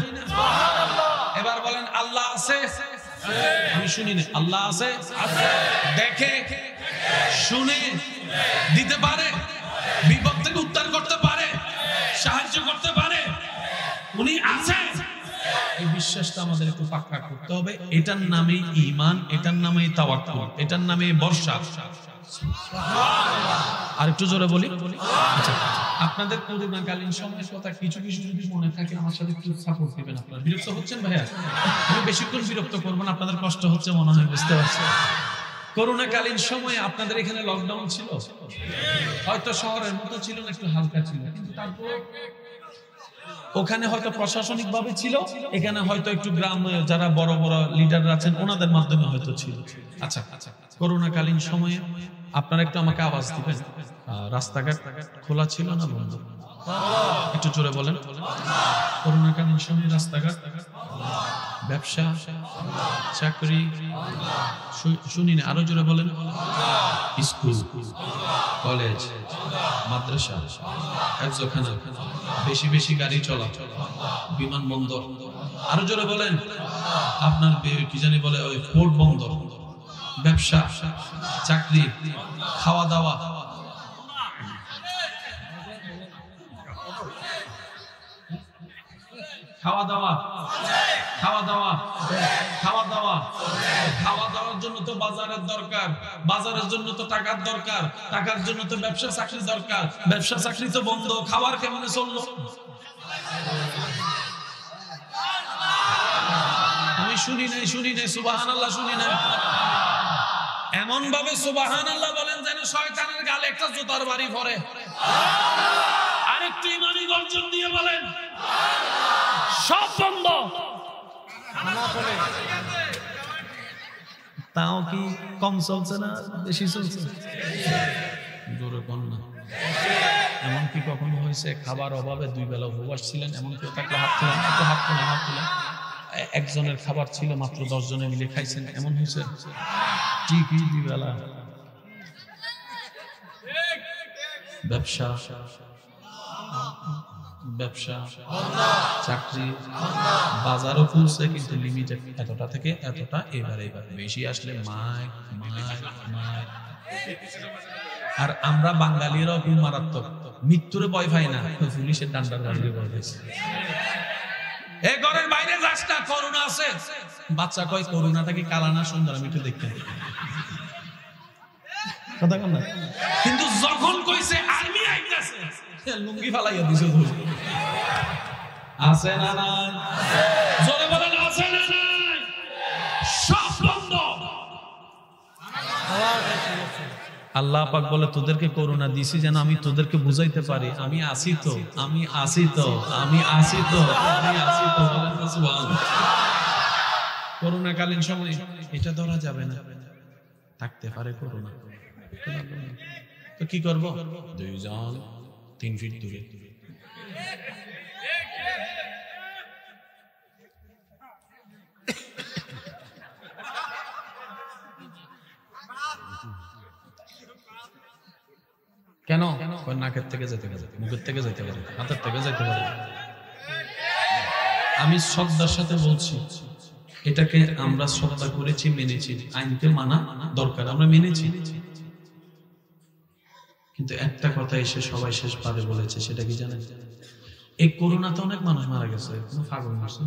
এবার বলেন আল্লাহ আছে? আমি শুনি না। আল্লাহ আছে? দেখে, শুনে, দিতে পারে, বিপদ থেকে উদ্ধার করতে পারে, সাহায্য করতে পারে, উনি আছেন। এই বিশ্বাসটা আমাদের একটু পাক্কা করতে হবে। এটার নামে ঈমান, এটার নামে তাওয়াক্কুল, এটার নামে ভরসা। আর একটু জোরে বলি। আচ্ছা, আপনাদের করোনাকালীন সময়ের কথা কিছু কিছু যদি মনে থাকে আমার সাথে একটু সাপোর্ট দিবেন। আপনারা বিরক্ত হচ্ছেন ভাইয়া? আমি বেশিক্ষণ বিরক্ত করবো না, আপনাদের কষ্ট হচ্ছে মনে হয়, বুঝতে পারছি। করোনাকালীন সময়ে আপনাদের এখানে লকডাউন ছিল, হয়তো শহরের মতো ছিল না, একটু হালকা ছিল, কিন্তু তারপর ওখানে হয়তো প্রশাসনিক ভাবে ছিল, এখানে হয়তো একটু গ্রাম যারা বড় বড় লিডার আছেন ওনাদের মাধ্যমে হয়তো ছিল। আচ্ছা, করোনাকালীন সময়ে আপনারা একটু আমাকে আওয়াজ দিবেন, রাস্তাঘাট খোলা ছিল না বন্ধ? একটু জোরে বলেন। করোনাকালীন সময়ে রাস্তাঘাট, ব্যবসা, চাকরি, শুনি না, আরো জোরে বলেন। স্কুল, কলেজ, মাদ্রাসা, হাফজখানা, বেশি বেশি গাড়ি চলা, বিমানবন্দর, আরো জোরে বলেন। আপনার কি জানি বলে ওই পোর্ট বন্দর, ব্যবসা, চাকরি, খাওয়া দাওয়া, খাওয়া দাওয়া, খাওয়া দাওয়া, খাওয়া দাওয়া, খাওয়া দাওয়ার জন্য তো বাজারের দরকার, বাজারের জন্য তো টাকার দরকার, টাকার জন্য তো ব্যবসা চাকরি দরকার, ব্যবসা চাকরি তো বন্ধ, খাবার কেমনে চললো? আমি শুনি নাই সুবহানাল্লাহ, শুনি নাই। এমন ভাবে সুবহানাল্লাহ বলেন যেন শয়তানের গালে একটা জুতার বাড়ি পড়ে। আরেকটু ইমানি গর্জন দিয়ে বলেন সব বন্ধ। তাও কি কম চলছে না বেশি চলছে? জোরে কোন না। এমন কি কখনো হয়েছে খাবার অভাবে 2 বেলা উপবাস ছিলেন, এমন কেউ থাকলে হাত তুলেন, একটু হাত তুলেন, হাত তুলেন। একজনের খাবার ছিল মাত্র 10 জনে মিলে খাইছেন, এমন হয়েছে? ঠিকই 2 বেলা। ব্যবসা, ব্যবসা, চাকরি, বাজারও খুলছে কিন্তু লিমিটেড, এতটা থেকে এতটা, এবার বেশি আসলে মাইক মাইক মাইক। আর আমরা বাঙালিরাও খুব মারাত্মক, মৃত্যুরে ভয় পাই না, পুলিশের ডান্ডার বাড়িতে ভয় পাইছে। এই ঘরের বাইরে যাস না, করোনা আছে। বাচ্চা কয় করোনাটা কি কালা না সুন্দর, আমি একটু দেখতে। কথা কন না। কিন্তু যখন কইছে আর্মি আইতাছে, লুঙ্গি ফালাইয়া দিছে। আছে না নাই? জোরে বলেন আছে না নাই? সব বন্ধ। আল্লাহ পাক বলে তোদেরকে করোনা দিছি যেন আমি তোদেরকে বুঝাইতে পারি আমি আছি তো, আমি আছি তো, আমি আছি তো, আমি আছি তো। করোনা কালীন সময় এটা ধরা যাবে না, থাকতে পারে করোনা। তো কি করব? 2 জন 3 ফিট দূরে। কেন? নাকের থেকে যেতে পারে, মুখের থেকে যেতে পারে, হাতের থেকে যেতে পারে। আমি শ্রদ্ধার সাথে বলছি, এটাকে আমরা শ্রদ্ধা করেছি, মেনেছি। আইনকে মানা দরকার, আমরা মেনেছি। কিন্তু একটা কথা এসে সবাই শেষ পারে বলেছে, সেটা কি জানেন? এই করোনাতে অনেক মানুষ মারা গেছে, কোনো পাগল মারছে।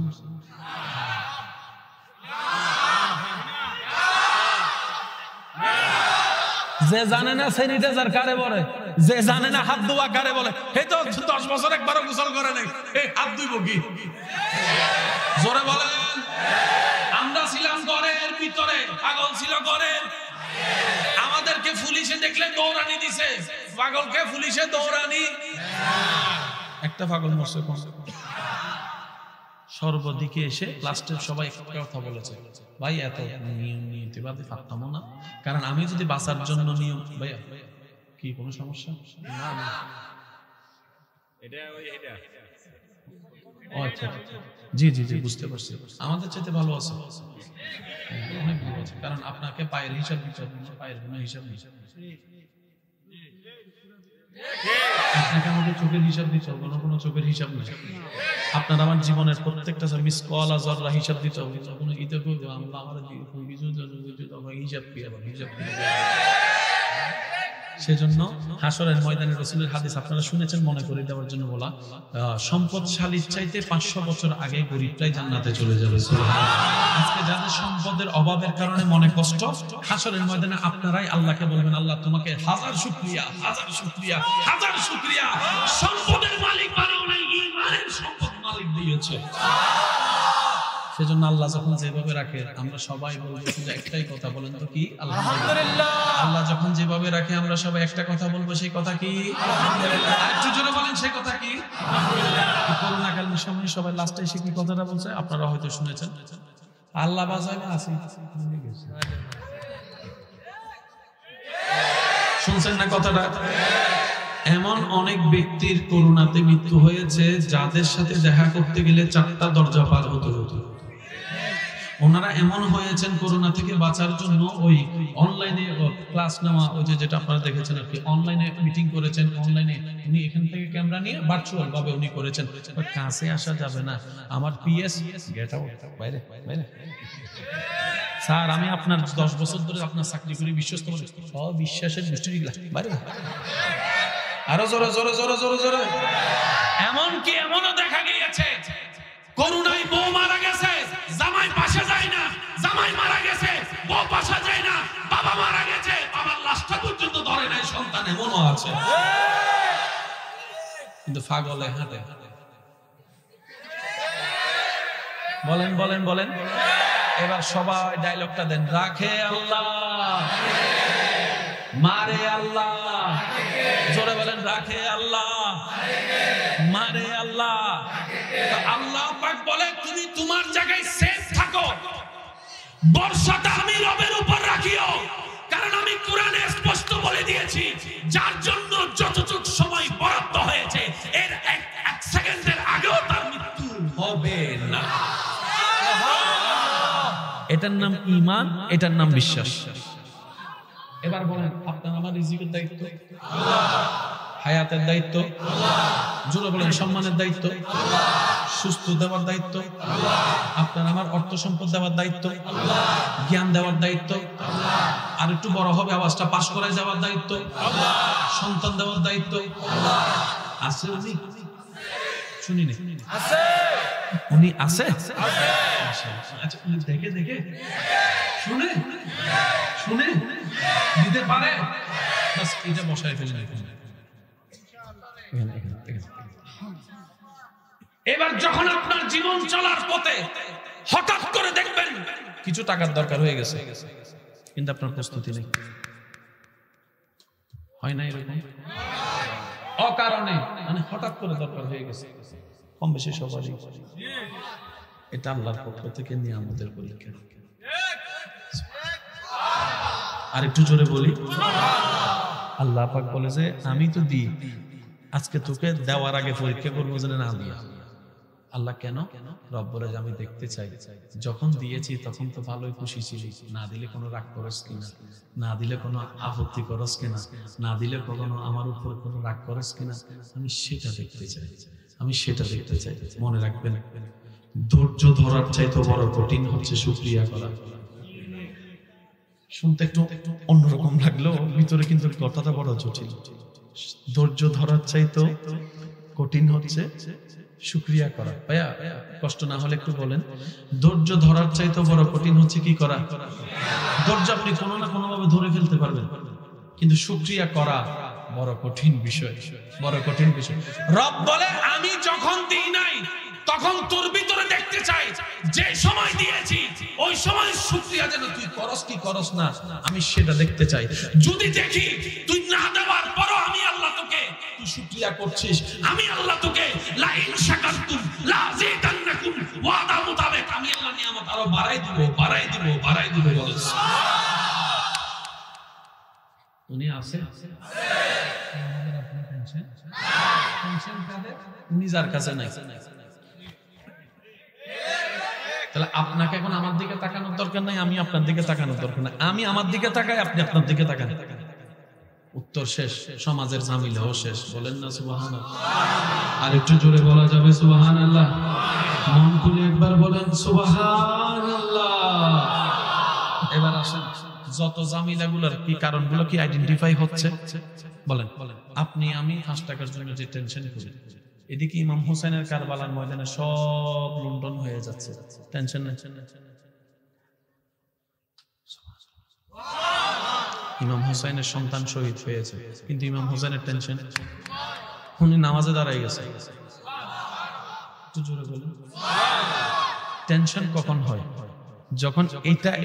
যে জানে না স্যানিটাইজার কারে বলে, যে জানে না হাত ধোয়া কারে বলে, এই তো 10 বছর একবারও গোসল করে নাই, এই হাত ধুইব কি? জোরে বলেন। আমরা ছিলাম ঘরের ভিতরে, পাগল ছিল ঘরের। আমাদেরকে পুলিশে দেখলে দৌড়ানি দিছে, পাগলকে পুলিশে দৌড়ানি। একটা পাগল মরছে সর্বদিকে এসে লাস্টের সবাই কথা বলেছে, ভাই এত নিয়ম নীতিবাদী পারতাম না, কারণ আমি যদি বাঁচার জন্য নিয়ম। ভাইয়া কি কোনো সমস্যা? না, আচ্ছা জি জি জি বুঝতে পারছি। আমাদের চাইতে ভালো আছে, অনেক ভালো আছে, কারণ আপনাকে পায়ের হিসাব দিতে হবে, পায়ের কোনো হিসাব নেই। আপনাকে আমাদের চোখের হিসাব দিতে হবে, কোনো চোখের হিসাব নেই। আপনার আমার জীবনের প্রত্যেকটা মিস কল আজরা হিসাব দিতে হবে, কোনো ইতে করবো আমরা আমাদের হিসাব কি আবার হিসাব কি। সেজন্য হাসরের ময়দানে রাসূলের হাদিস আপনারা শুনেছেন, মনে করে দেওয়ার জন্য বলা, সম্পদশালীর চাইতে 500 বছর আগে গরিবটাই জান্নাতে চলে যাবে। আজকে যাদের সম্পদের অভাবের কারণে মনে কষ্ট, হাসরের ময়দানে আপনারাই আল্লাহকে বলবেন, আল্লাহ তোমাকে হাজার শুকরিয়া, হাজার শুকরিয়া, হাজার শুকরিয়া, সম্পদের মালিক বানাও নাই, ঈমানের সম্পদ মালিক দিয়েছে। সেজন্য আল্লাহ যখন যেভাবে রাখে আমরা সবাই বলবো শুধু একটাই কথা, বলেন তো কি? আলহামদুলিল্লাহ। আল্লাহ যখন যেভাবে রাখে আমরা সবাই একটা কথা বলবো, সেই কথা কি? আলহামদুলিল্লাহ। একটু জোরে বলেন, সেই কথা কি? আলহামদুলিল্লাহ। করোনাকালীন সময় সবাই লাস্টে এসে কি কথাটা বলছে আপনারা হয়তো শুনেছেন, আল্লাহ বাঁচাইলে আসি। শুনছেন না কথাটা? এমন অনেক ব্যক্তির করোনাতে মৃত্যু হয়েছে যাদের সাথে দেখা করতে গেলে 4টা দরজা পার হতে হতো। ওনারা এমন হয়েছেন করোনা থেকে বাঁচার জন্য ওই অনলাইনে ক্লাস নেওয়া, ওই যেটা আপনারা দেখেছেন আর কি, অনলাইনে মিটিং করেছেন, অনলাইনে উনি এখান থেকে ক্যামেরা নিয়ে ভার্চুয়াল ভাবে উনি করেছেন। কাছে আসা যাবে না, আমার পিএস গেট আউট, বাইরে বাইরে। স্যার আমি আপনার 10 বছর ধরে আপনার চাকরি করি, বিশ্বস্ত বলে সব বিশ্বাসের দৃষ্টি বাইরে। আরো জোরে জোরে জোরে জোরে জোরে। এমনকি এমনও দেখা গিয়েছে করোনায় বউ মারা গেছে, জামাই পাশে যায় না, জামাই মারা গেছে, বউ পাশে যায় না, বাবা মারা গেছে, বাবার লাশটা পর্যন্ত ধরে নাই সন্তান, এমনও আছে। কিন্তু পাগলে হাঁটে। বলেন বলেন বলেন, এবার সবাই ডায়লগটা দেন, রাখে আল্লাহ, মারে আল্লাহ। জোরে বলেন, রাখে আল্লাহ, মারে আল্লাহ। আল্লাহ পাক বলে জায়গায় সেফ থাকো। বর্ষাটা আমি রবের উপর রাখিও, কারণ আমি কোরআনে স্পষ্ট বলে দিয়েছি যার জন্য যতটুকু সময় বরাদ্দ হয়েছে এর এক সেকেন্ডের আগেও তার মৃত্যু হবে না। এটার নাম ঈমান, এটার নাম বিশ্বাস। এবার বলেন, আপনার আমার রিজিকের দায়িত্ব আল্লাহ, হায়াতের দায়িত্ব আল্লাহ, জোরে বলেন সম্মানের দায়িত্ব আল্লাহ, সুস্থ দেওয়ার দায়িত্ব আল্লাহ, আপনার আমার অর্থ সম্পদ দেওয়ার দায়িত্ব আল্লাহ, জ্ঞান দেওয়ার দায়িত্ব আল্লাহ, আর একটু বড় হবে আওয়াজটা পাস করায় দেওয়ার দায়িত্ব আল্লাহ, সন্তান দেওয়ার দায়িত্ব আল্লাহ। আছে উনি? শুনি না আছে, উনি আছে। আচ্ছা উনি দেখে দেখে শুনে শুনে দিতে পারে, বাস এটা বসায় ফেলে। এবার যখন আপনার জীবন চলার পথে হঠাৎ করে দেখবেন কিছু টাকার দরকার হয়ে গেছে, কিন্তু আপনার প্রস্তুতি নেই, হয় না এরকম? অকারণে মানে হঠাৎ করে দরকার হয়ে গেছে, কম বেশি সবারই। এটা আল্লাহর পক্ষ থেকে নিয়ামতের পরীক্ষা। আর একটু জোরে বলি, আল্লাহ পাক বলে যে আমি তো দিই, আজকে তোকে দেওয়ার আগে পরীক্ষা করবো যেন না দিয়া। আল্লাহ কেন? রব বলে যে আমি দেখতে চাই যখন দিয়েছি তখন তো ভালোই খুশি ছিলি, না দিলে কোনো রাগ করস কিনা, না দিলে কোনো আপত্তি করস কিনা, না দিলে কখনো আমার উপর কোনো রাগ করস কিনা, আমি সেটা দেখতে চাই, আমি সেটা দেখতে চাই। মনে রাখবেন, ধৈর্য ধরার চাইতে বড় কঠিন হচ্ছে শুকরিয়া করা। শুনতে একটু অন্যরকম লাগলেও ভিতরে কিন্তু কথাটা বড় জটিল। ধৈর্য ধরার চাইতে কঠিন হচ্ছে শুকরিয়া করা। ভাইয়া কষ্ট না হলে একটু বলেন, ধৈর্য ধরার চাইতে বড় কঠিন হচ্ছে কি করা? ধৈর্য আপনি কোনো না কোনো ভাবে ধরে ফেলতে পারবেন, কিন্তু শুকরিয়া করা বড় কঠিন বিষয়, বড় কঠিন বিষয়। রব বলে আমি যখন দিই নাই তখন তোর ভিতরে দেখতে চাই, যে সময় দিয়েছি ওই সময় শুকরিয়া যেন তুই করস কি করস না, আমি সেটা দেখতে চাই। যদি দেখি তুই না দেওয়ার পরও আমি আল্লাহ তোকে তুই শুকরিয়া করছিস, আমি আল্লাহ তোকে লাইন শাকারতুম লাযিদান্নাকুম ওয়াদা মোতাবেক আমি আল্লাহ নিয়ামত আরো বাড়াই দিব, বাড়াই দিব, বাড়াই দিব। বলেন উনি আছে? উনি যার কাছে নাই, তাহলে আপনাকে এখন আমার দিকে তাকানোর দরকার নাই, আমি আপনার দিকে তাকানোর দরকার নাই। আমি আমার দিকে তাকাই, আপনি আপনার দিকে তাকান, উত্তর শেষ, সমাজের ঝামেলাও শেষ। বলেন না সুবহানাল্লাহ? আর একটু জোরে বলা যাবে সুবহানাল্লাহ? মন খুলে একবার বলেন সুবহানাল্লাহ। এবার আসেন, যত ঝামেলাগুলোর কি কারণগুলো কি আইডেন্টিফাই হচ্ছে? বলেন আপনি আমি 5 টাকার জন্য যে টেনশন করি, এদিকে ইমাম হোসেনের কারবালার ময়দানে সব লুণ্ঠন হয়ে যাচ্ছে, টেনশন নেই। ইমাম হোসেনের সন্তান শহীদ হয়েছে, কিন্তু ইমাম হোসেনের টেনশন, উনি নামাজে দাঁড়ায় গেছে। টেনশন কখন হয়? যখন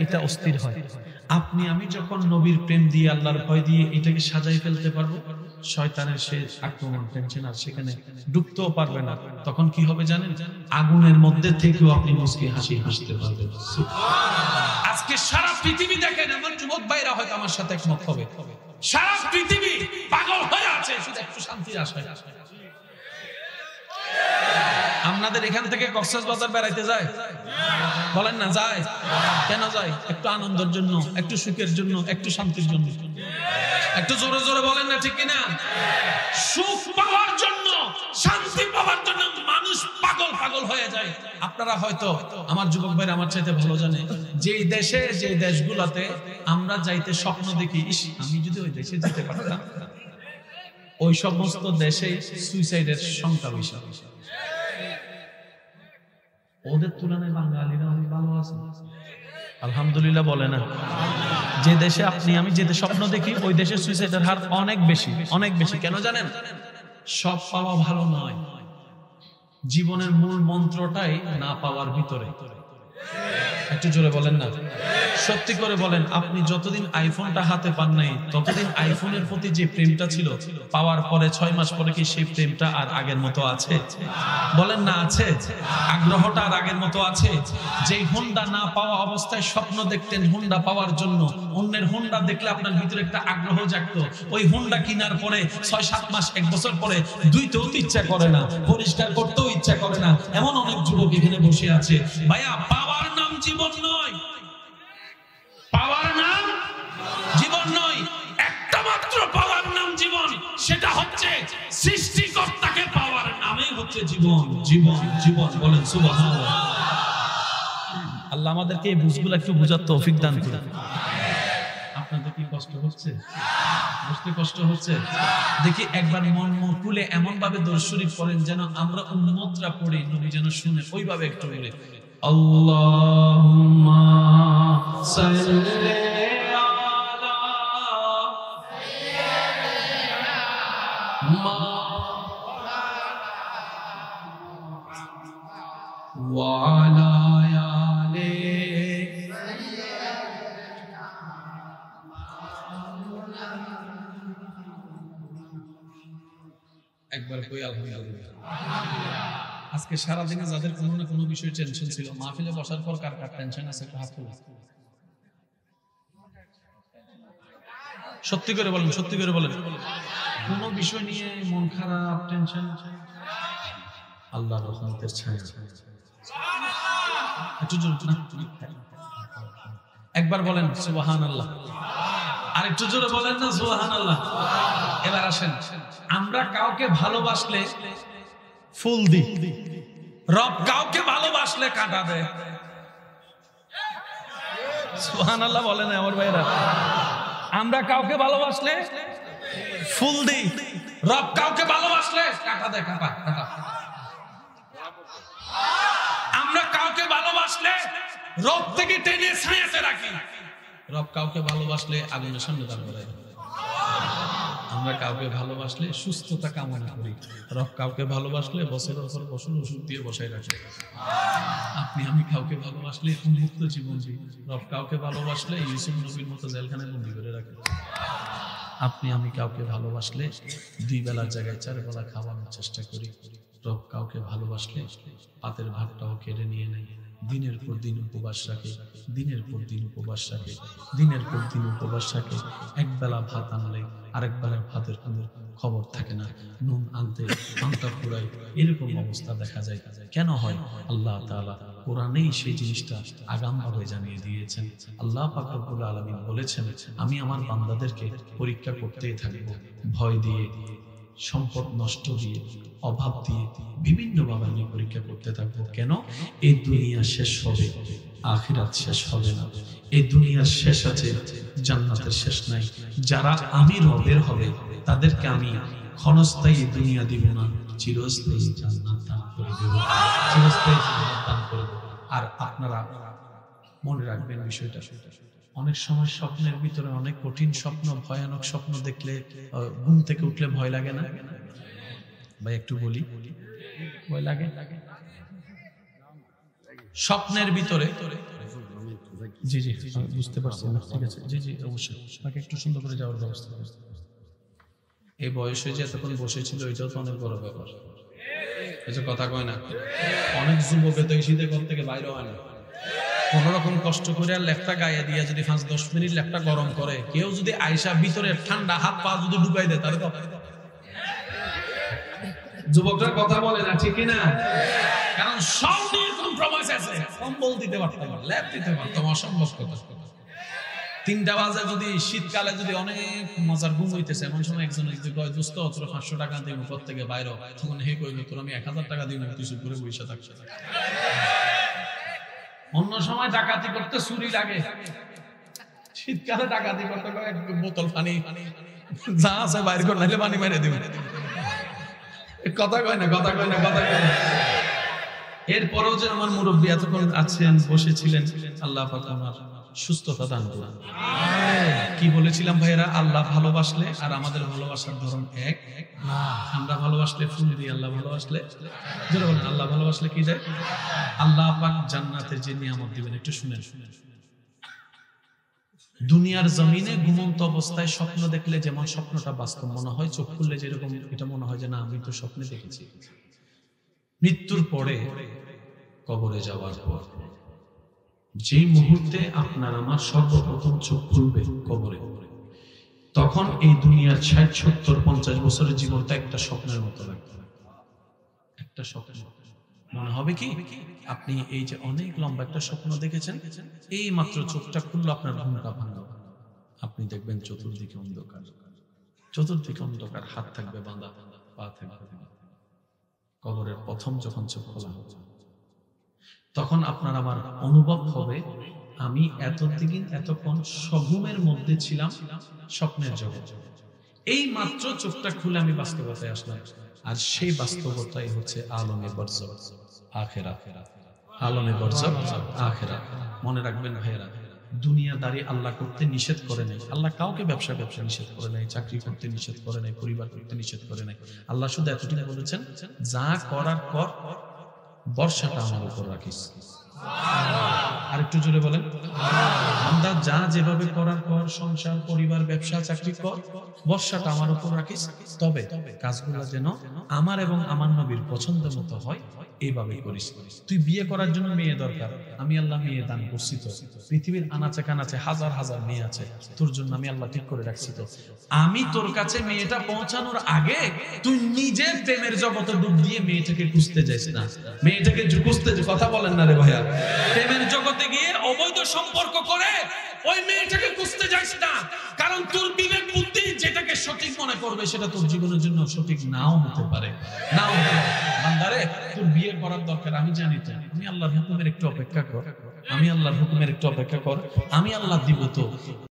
এটা অস্থির হয়। আপনি আমি যখন নবীর প্রেম দিয়ে আল্লাহর ভয় দিয়ে এটাকে সাজাই ফেলতে পারবো, শয়তানের সে আক্রমণ টেনশন আর সেখানে ঢুকতেও পারবে না। তখন কি হবে জানেন? আগুনের মধ্যে থেকেও আপনি মুস্কি হাসি হাসতে পারবেন। আজকে সারা পৃথিবী দেখেন, আমার যুবক ভাইরা হয়তো আমার সাথে একমত হবে, সারা পৃথিবী পাগল হয়ে আছে শুধু একটু শান্তির আশায়। আপনাদের এখান থেকে কক্সবাজার বেড়াইতে যায়? বলেন না যায়? কেন যায়? একটু আনন্দের জন্য, একটু সুখের জন্য, একটু শান্তির জন্য। একটু জোরে জোরে বলেন না, ঠিক কিনা? সুখ পাওয়ার জন্য, শান্তি পাওয়ার জন্য মানুষ পাগল পাগল হয়ে যায়। আপনারা হয়তো আমার যুবক ভাইরা আমার চাইতে ভালো জানে, যে দেশে যে দেশগুলোতে আমরা যাইতে স্বপ্ন দেখি, ইস আমি যদি ওই দেশে যেতে পারতাম, ওই সমস্ত দেশে সুইসাইডের সংখ্যা বেশি। ওদের তুলনায় বাঙালিরা অনেক ভালো আছে, আলহামদুলিল্লাহ বলে না? যে দেশে আপনি আমি যেতে স্বপ্ন দেখি, ওই দেশে সুইসাইডের হার অনেক বেশি, অনেক বেশি। কেন জানেন? সব পাওয়া ভালো নয়, জীবনের মূল মন্ত্রটাই না পাওয়ার ভিতরে। একটু জোরে বলেন না? সত্যি করে বলেন, আপনি যতদিন আইফোনটা হাতে পান নাই ততদিন আইফোনের প্রতি যে প্রেমটা ছিল, পাওয়ার পরে 6 মাস পরে কি সেই প্রেমটা আর আগের মতো আছে? বলেন না আছে? আগ্রহটা আর আগের মতো আছে? যেই হোন্ডা না পাওয়া অবস্থায় স্বপ্ন দেখতেন হোন্ডা পাওয়ার জন্য, অন্যের হোন্ডা দেখলে আপনার ভিতরে একটা আগ্রহ জাগতো, ওই হোন্ডা কেনার পরে 6-7 মাস 1 বছর পরে ধুইতেও ইচ্ছা করে না, পরিষ্কার করতেও ইচ্ছা করে না। এমন অনেক যুবক এখানে বসে আছে। ভাইয়া, পাওয়ার নাম জীবন নয়, পাওয়ার নাম জীবন নয়। একটা মাত্র পাওয়ার নাম জীবন, সেটা হচ্ছে সৃষ্টিকর্তাকে পাওয়ার নামই হচ্ছে জীবন। জীবন জীবন বলেন সুবহানাল্লাহ। আল্লাহ আমাদেরকে এই বুঝগুলো একটু বুঝার তৌফিক দান করুন। আপনাদের কি কষ্ট হচ্ছে? বুঝতে কষ্ট হচ্ছে? দেখি একবার মন খুলে এমন ভাবে দরুদ শরীফ পড়েন যেন আমরা উম্মতরা পড়ি, নবী যেন শুনে, ওইভাবে একটু বলে আল্লাহুম্মা সাল্লি আলা ওয়া আলা আলি একবার কই আলহামদুলিল্লাহ। আজকে সারা দিনে যাদের কোনো না কোনো বিষয়ে টেনশন ছিল, মাহফিলে বসার পর কার কার টেনশন আছে একটু হাত তুলুন। সত্যি করে বলেন, সত্যি করে বলেন, কোন বিষয় নিয়ে মন খারাপ, টেনশন? আল্লাহর রহমতের ছায়া। একটু জোরে একবার বলেন সুবহানাল্লাহ। আর একটু জোরে বলেন না সুবহানাল্লাহ। এবার আসেন, আমরা কাউকে ভালোবাসলে ফুল দিই, রব কাউকে ভালোবাসলে কাঁটা দেয়। সুবহানাল্লাহ বলেন আমার ভাইরা। আমরা কাউকে ভালোবাসলে ফুল দিই, রব কাউকে ভালোবাসলে কাঁটা দেয়। কাঁটা কাঁটা। আমরা কাউকে ভালোবাসলে রব থেকে টেনে ছায়াতে রাখি, রব কাউকে ভালোবাসলে আগুনের সামনে দাঁড় করায়। আমরা কাউকে ভালোবাসলে সুস্থতা কামনা করি, রব কাউকে ভালোবাসলে বছরের পর বছর ওষুধ দিয়ে বসায় রাখে। আপনি আমি কাউকে ভালোবাসলে উন্মুক্ত জীবন দিই, রব কাউকে ভালোবাসলে ইউসুফ নবীর মতো জেলখানায় বন্দী করে রাখে। আপনি আমি কাউকে ভালোবাসলে 2 বেলার জায়গায় 4 বেলা খাওয়ানোর চেষ্টা করি, রব কাউকে ভালোবাসলে পাতের ভাতটাও কেড়ে নিয়ে নেয়। দিনের পর দিন উপবাস রাখে, দিনের পর দিন উপবাস রাখে, দিনের পর দিন উপবাস রাখে। 1 বেলা ভাত আনলে আরেক বেলার ভাতের কোনো খবর থাকে না, নুন আনতে আনটা পুরাই, এরকম অবস্থা দেখা যায়। কেন হয়? আল্লাহ তাআলা কোরআনেই সেই জিনিসটা আগামভাবে জানিয়ে দিয়েছেন। আল্লাহ পাক রব্বুল আলামিন বলেছেন, আমি আমার বান্দাদেরকে পরীক্ষা করতেই থাকবো, ভয় দিয়ে, সম্পদ নষ্ট দিয়ে, অভাব দিয়ে, বিভিন্নভাবে আমি পরীক্ষা করতে থাকবো। কেন? এই দুনিয়া শেষ হবে, আখিরাত শেষ হবে না। এই দুনিয়ার শেষ আছে, জান্নাতের শেষ নাই। যারা আমি রবের হবে তাদেরকে আমি ক্ষণস্থায়ী দুনিয়া দিব না, চিরস্থায়ী জান্নাত দান করে দেব, চিরস্থায়ী জান্নাত দান করে দেব। আর আপনারা মনে রাখবেন বিষয়টা, অনেক সময় স্বপ্নের ভিতরে অনেক কঠিন স্বপ্ন, ভয়ানক স্বপ্ন দেখলে ঘুম থেকে উঠলে ভয় লাগে না? ভাই একটু বলি, ভয় লাগে? স্বপ্নের ভিতরে, জি জি বুঝতে পারছি, ঠিক আছে, জি জি অবশ্যই, তাকে একটু সুন্দর করে যাওয়ার ব্যবস্থা করতে। এই বয়সে যে এতক্ষণ বসেছিল এটাও তো অনেক বড় ব্যাপার। এই যে কথা কয় না, অনেক যুবকে তো এই শীতে ঘর থেকে বাইরে হয় না, কোন রকম কষ্ট করে লেপটা গায়ে দিয়ে যদি 5-10 মিনিট লেপটা গরম করে, কেউ যদি আয়সা ভিতরে ঠান্ডা হাত পা যদি ডুবাই দেয়, তাহলে তো যুবকরা কথা বলে না, ঠিক না? কারণ সব নিয়ে কম্প্রোমাইজ আছে। কম্বল দিতে পারতাম, লেপ দিতে পারতাম, অসম্ভব কথা। 3টা বাজে যদি শীতকালে যদি অনেক মজার ঘুম হইতেছে, এমন সময় একজন যদি কয় দোস্ত তোর 500 টাকা দিব ঘর থেকে বাইরে, তখন হে কইল তোর আমি 1000 টাকা দিব, তুই চুপ করে বসে থাকছ। অন্য সময় ডাকাতি করতে চুরি লাগে, শীতকালে ডাকাতি করতে এক বোতল পানি যা আছে বাইর করে নাইলে পানি মেরে দিবে। কথা কয় না, কথা কয় না, কথা কয় না। এরপরেও যে আমার মুরব্বী এতক্ষণ আছেন, বসেছিলেন, আল্লাহ পাক ওনার সুস্থতা দান করুন। কি বলেছিলাম ভাইয়েরা? আল্লাহ ভালোবাসলে আর আমাদের ভালোবাসার ধরন এক না। আমরা ভালোবাসলে ফুল দিই, আল্লাহ ভালোবাসলে জোরে বলেন, আল্লাহ ভালোবাসলে কি দেয়? আল্লাহ পাক জান্নাতের যে নিয়ামত দিবেন, একটু শুনেন। দুনিয়ার জমিনে ঘুমন্ত অবস্থায় স্বপ্ন দেখলে যেমন স্বপ্নটা বাস্তব মনে হয়, চোখ খুললে যেরকম এটা মনে হয় যে না আমি তো স্বপ্নে দেখেছি। মৃত্যুর পরে, কবরে যাওয়ার পর, যে মুহূর্তে আপনার আমার সর্বপ্রথম চোখ খুলবে কবরে, তখন এই দুনিয়ার 60, 70, 50 বছরের জীবনটা একটা স্বপ্নের মতো লাগবে। একটা স্বপ্ন মনে হবে কি আপনি এই যে অনেক লম্বা একটা স্বপ্ন দেখেছেন, এই মাত্র চোখটা খুললো আপনার ঘুমটা ভাঙলো, আপনি দেখবেন চতুর্দিকে অন্ধকার, চতুর্দিকে অন্ধকার, হাত থাকবে বাঁধা, পা থাকবে বাঁধা। কবরের প্রথম যখন চোখ খোলা হবে, তখন আপনার আমার অনুভব হবে আমি এতক্ষণ স্বঘুমের মধ্যে ছিলাম, স্বপ্নের জগৎ। এই মাত্র চোখটা খুলে আমি বাস্তবতায় আসলাম, আর সেই বাস্তবতাই হচ্ছে আলমে বরজখ, আখিরাত। আলমে বরজখ, আখিরাত। মনে রাখবেন ভাইয়েরা, দুনিয়াদারি আল্লাহ করতে নিষেধ করে নাই। আল্লাহ কাউকে ব্যবসা নিষেধ করে নাই, চাকরি করতে নিষেধ করে নাই, পরিবার করতে নিষেধ করে নাই। আল্লাহ শুধু এতটুকু বলেছেন, যা করার কর, বর্ষাটা আমার উপর রাখিস। আরেকটু জোরে বলেন, আমরা যা যেভাবে করার কর, সংসার, পরিবার, ব্যবসা, চাকরি কর, বর্ষাটা আমার উপর রাখিস, তবে কাজগুলো যেন আমার এবং আমার নবীর পছন্দ মতো হয়, এইভাবে করিস। তুই বিয়ে করার জন্য মেয়ে দরকার, আমি আল্লাহ মেয়ে দান করছি। তো পৃথিবীর আনাচে কানাচে হাজার হাজার মেয়ে আছে, তোর জন্য আমি আল্লাহ ঠিক করে রাখছি। তো আমি তোর কাছে মেয়েটা পৌঁছানোর আগে তুই নিজে প্রেমের জগতে ডুব দিয়ে মেয়েটাকে খুঁজতে যাইস না। মেয়েটাকে খুঁজতে, কথা বলেন না রে ভাইয়া, প্রেমের জগতে গিয়ে অবৈধ সম্পর্ক করে ওই মেয়েটাকে খুঁজতে যাইস না। কারণ তোর বিবেক বুদ্ধি যেটাকে সঠিক মনে করবে সেটা তোর জীবনের জন্য সঠিক নাও হতে পারে, নাও হতে পারে। বান্দারে, তোর বিয়ে করার দরকার, আমি জানি তো, আমি আল্লাহর হুকুমের একটু অপেক্ষা কর, আমি আল্লাহর হুকুমের একটু অপেক্ষা কর, আমি আল্লাহ দিব তো।